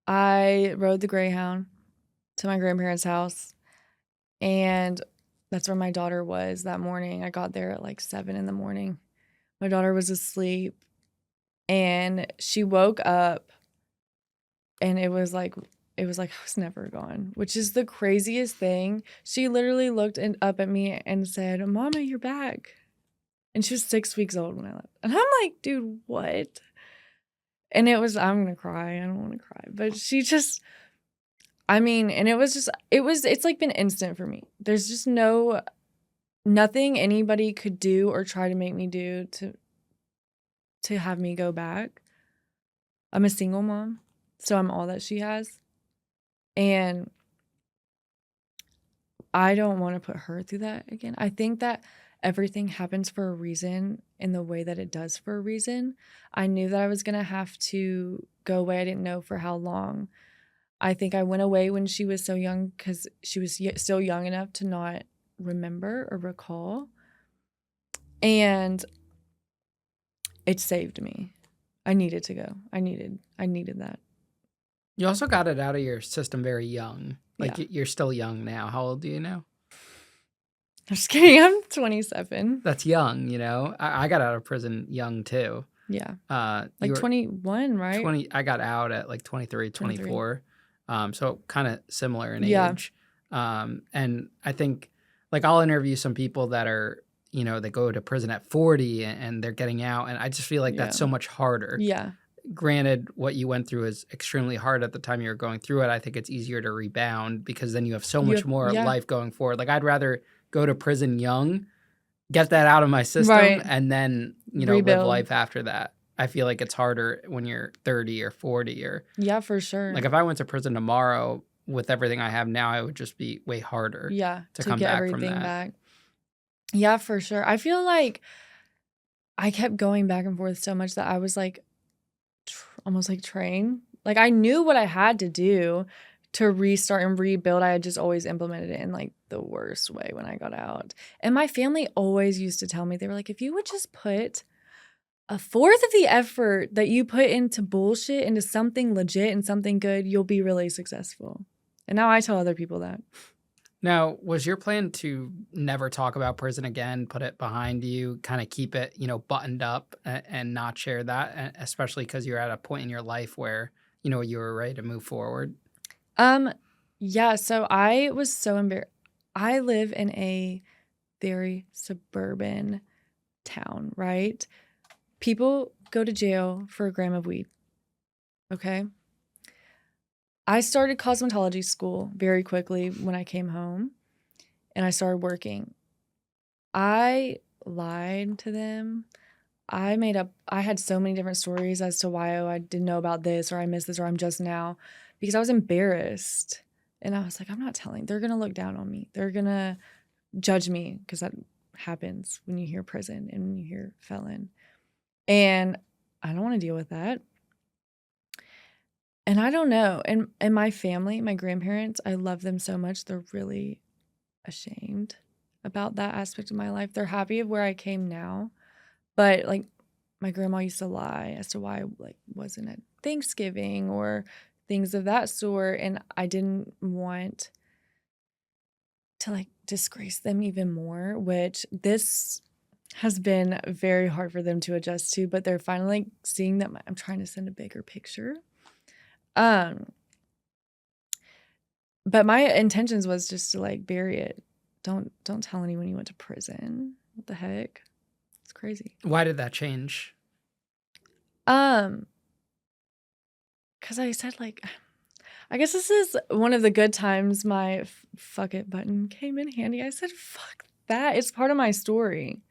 I rode the Greyhound to my grandparents' house and that's where my daughter was that morning. I got there at like 7 a.m. My daughter was asleep and she woke up and it was like I was never gone, which is the craziest thing. She literally looked up at me and said, "Mama, you're back." And she was 6 weeks old when I left. And I'm like, dude, what? And it was, I'm going to cry. I don't want to cry. But she just, I mean, and it's like been instant for me. There's just nothing anybody could do or try to make me do to have me go back. I'm a single mom, so I'm all that she has. And I don't want to put her through that again. I think that everything happens for a reason in the way that it does for a reason. I knew that I was going to have to go away. I didn't know for how long. I think I went away when she was so young because she was still young enough to not remember or recall. And it saved me. I needed to go. I needed that. You also got it out of your system very young. Like Yeah. you're still young now. How old do you know? I'm just kidding. I'm 27. That's young, you know. I got out of prison young too. Yeah. You were 21, right? 20. I got out at like 23, 24. So kind of similar in Yeah. age. And I think like I'll interview some people that are, you know, they go to prison at 40 and they're getting out. And I just feel like that's so much harder. Yeah. Granted, what you went through is extremely hard at the time you were going through it. I think it's easier to rebound because then you have so much more life going forward. Like I'd rather go to prison young, get that out of my system, and then, you know, live life after that. I feel like it's harder when you're 30 or 40 or... Yeah, for sure. Like if I went to prison tomorrow with everything I have now, it would just be way harder to come back from that. Yeah, for sure. I feel like I kept going back and forth so much that I was like almost like trained. Like I knew what I had to do to restart and rebuild. I had just always implemented it in like the worst way when I got out. And my family always used to tell me, they were like, if you would just put a fourth of the effort that you put into bullshit into something legit and something good, you'll be really successful. And now I tell other people that. Now, was your plan to never talk about prison again, put it behind you, kind of keep it, you know, buttoned up and not share that, especially because you're at a point in your life where, you know, you were ready to move forward? Yeah, so I was so embarrassed. I live in a very suburban town, right? People go to jail for a gram of weed. Okay? I started cosmetology school very quickly when I came home and I started working. I lied to them. I had so many different stories as to why I didn't know about this or I missed this or I'm just now because I was embarrassed. And I was like, I'm not telling. They're going to look down on me. They're going to judge me because happens when you hear prison and when you hear felon. And I don't want to deal with that. And I don't know. And my family, my grandparents, I love them so much. They're really ashamed about that aspect of my life. They're happy of where I came now. But like my grandma used to lie as to why I like wasn't at Thanksgiving or things of that sort. And I didn't want to like disgrace them even more, which this has been very hard for them to adjust to, but they're finally like seeing that I'm trying to send a bigger picture. Um, but my intentions was just to like bury it. Don't tell anyone you went to prison. What the heck? It's crazy. Why did that change? Because I said like, I guess this is one of the good times my fuck it button came in handy. I said, fuck that. It's part of my story.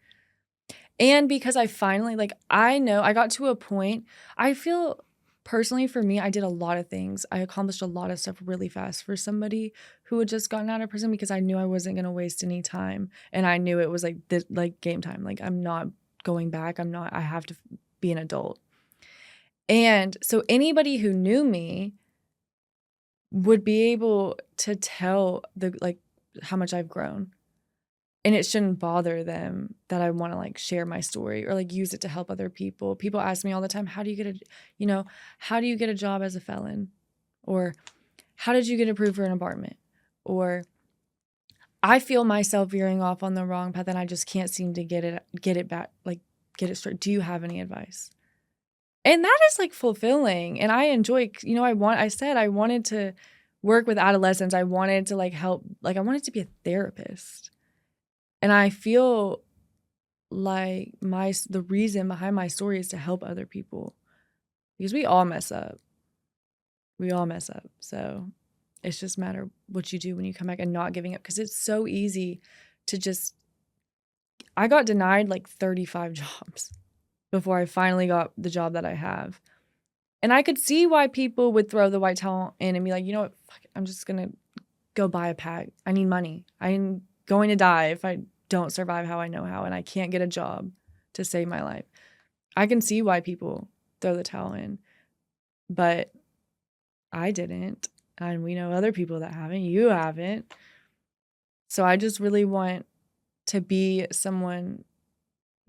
And because I finally, like, I know I got to a point, I feel personally for me, I did a lot of things. I accomplished a lot of stuff really fast for somebody who had just gotten out of prison because I knew I wasn't going to waste any time. And I knew it was like this, like game time. Like I'm not going back. I have to be an adult. And so anybody who knew me would be able to tell like how much I've grown. And it shouldn't bother them that I want to like share my story or like use it to help other people. People ask me all the time, how do you get a job as a felon? Or how did you get approved for an apartment? Or I feel myself veering off on the wrong path and I just can't seem to get it back, like get it straight. Do you have any advice? And that is like fulfilling. And I enjoy, I wanted to work with adolescents. I wanted to like help, like I wanted to be a therapist. And I feel like the reason behind my story is to help other people because we all mess up. So it's just a matter of what you do when you come back and not giving up because it's so easy to just, I got denied like 35 jobs before I finally got the job that I have. And I could see why people would throw the white towel in and be like, you know what, fuck it, I'm just going to go buy a pack. I need money. I'm going to die if I don't survive how I know how and I can't get a job to save my life. I can see why people throw the towel in, but I didn't. And we know other people that haven't. You haven't. So I just really want to be someone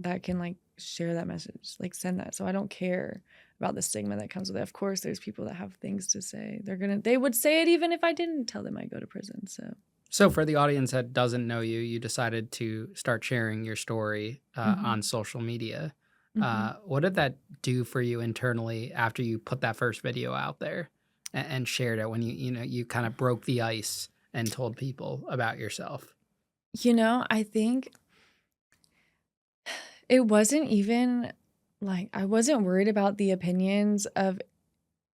that can like share that message, like send that. So I don't care about the stigma that comes with it. Of course, there's people that have things to say. They would say it even if I didn't tell them I go to prison. So for the audience that doesn't know you, you decided to start sharing your story on social media. What did that do for you internally after you put that first video out there and shared it when you kind of broke the ice and told people about yourself? I think it wasn't even like I wasn't worried about the opinions of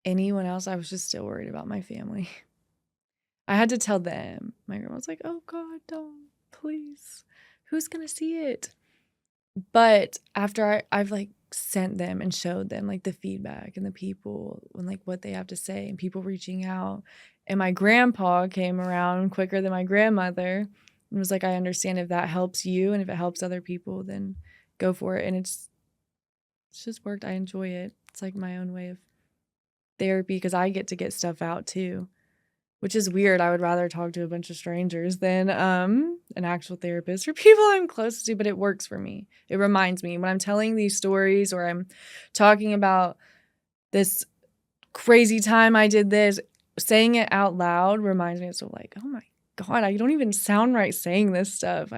anyone else. I was just still worried about my family. I had to tell them. My grandma was like, oh God, don't, please. Who's going to see it? But after I've like sent them and showed them like the feedback and the people and like what they have to say and people reaching out. And my grandpa came around quicker than my grandmother and was like, I understand if that helps you and if it helps other people, then go for it. And it's just worked. I enjoy it. It's like my own way of therapy because I get to get stuff out too. Which is weird. I would rather talk to a bunch of strangers than an actual therapist or people I'm close to, but it works for me. It reminds me when I'm telling these stories or I'm talking about this crazy time I did this, saying it out loud reminds me of so like, oh my God, I don't even sound right saying this stuff.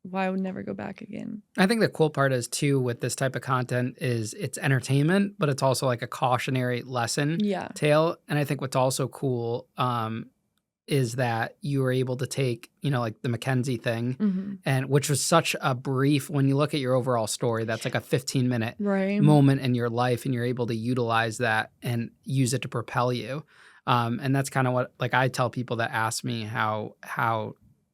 Why I would never go back again. I think the cool part is too with this type of content is it's entertainment, but it's also like a cautionary lesson tale. And I think what's also cool is that you were able to take, like the Mackenzie thing, and which was such a brief, when you look at your overall story, that's like a 15-minute moment in your life, and you're able to utilize that and use it to propel you. And that's kind of what, like I tell people that ask me how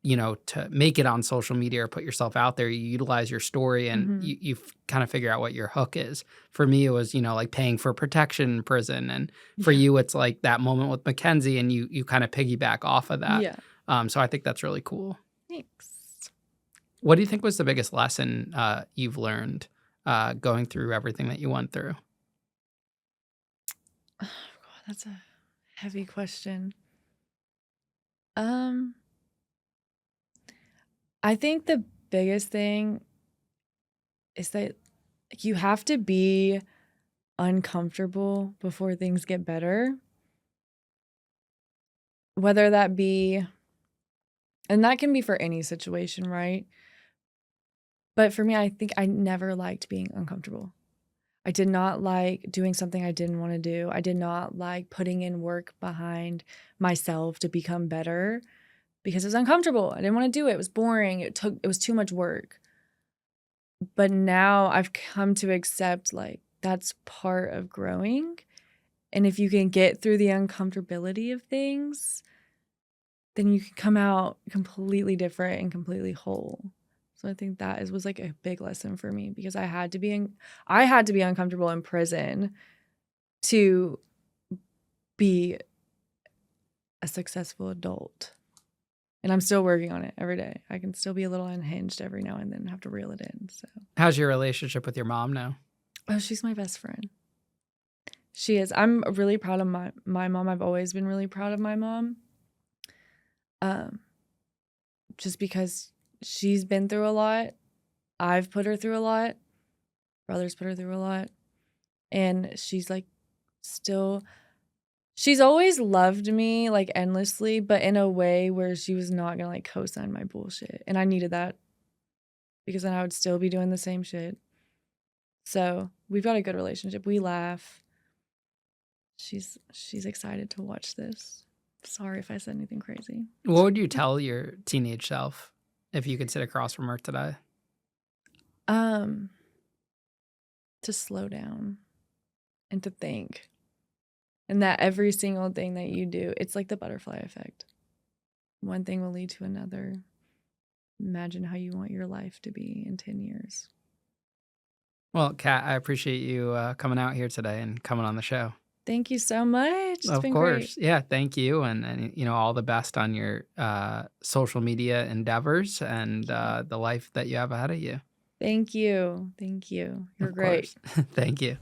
to make it on social media or put yourself out there, you utilize your story and you kind of figure out what your hook is. For me, it was, like paying for protection in prison. And for you, it's like that moment with Mackenzie and you kind of piggyback off of that. So I think that's really cool. Thanks. What do you think was the biggest lesson you've learned going through everything that you went through? Oh, God, that's a heavy question. Um, I think the biggest thing is that you have to be uncomfortable before things get better. Whether that be, and that can be for any situation, right? But for me, I think I never liked being uncomfortable. I did not like doing something I didn't want to do. I did not like putting in work behind myself to become better because it was uncomfortable. I didn't want to do it. It was boring. It was too much work. But now I've come to accept like that's part of growing. And if you can get through the uncomfortability of things, then you can come out completely different and completely whole. So I think was like a big lesson for me because I had to be uncomfortable in prison to be a successful adult. And I'm still working on it every day. I can still be a little unhinged every now and then, have to reel it in. So, How's your relationship with your mom now? oh, she's my best friend. She is. I'm really proud of my mom. I've always been really proud of my mom. Um, just because she's been through a lot. I've put her through a lot. Brothers put her through a lot. And she's like still she's always loved me like endlessly, but in a way where she was not gonna like co-sign my bullshit. And I needed that because then I would still be doing the same shit. So we've got a good relationship. We laugh. She's excited to watch this. Sorry if I said anything crazy. What would you tell your teenage self if you could sit across from her today? Um, to slow down and to think. And that every single thing that you do, it's like the butterfly effect. One thing will lead to another. Imagine how you want your life to be in 10 years. Well, Kat, I appreciate you coming out here today and coming on the show. Thank you so much. It's Of been great. course. Yeah, thank you. And you know, all the best on your social media endeavors and the life that you have ahead of you. Thank you. Thank you. You're Of great. course. Thank you.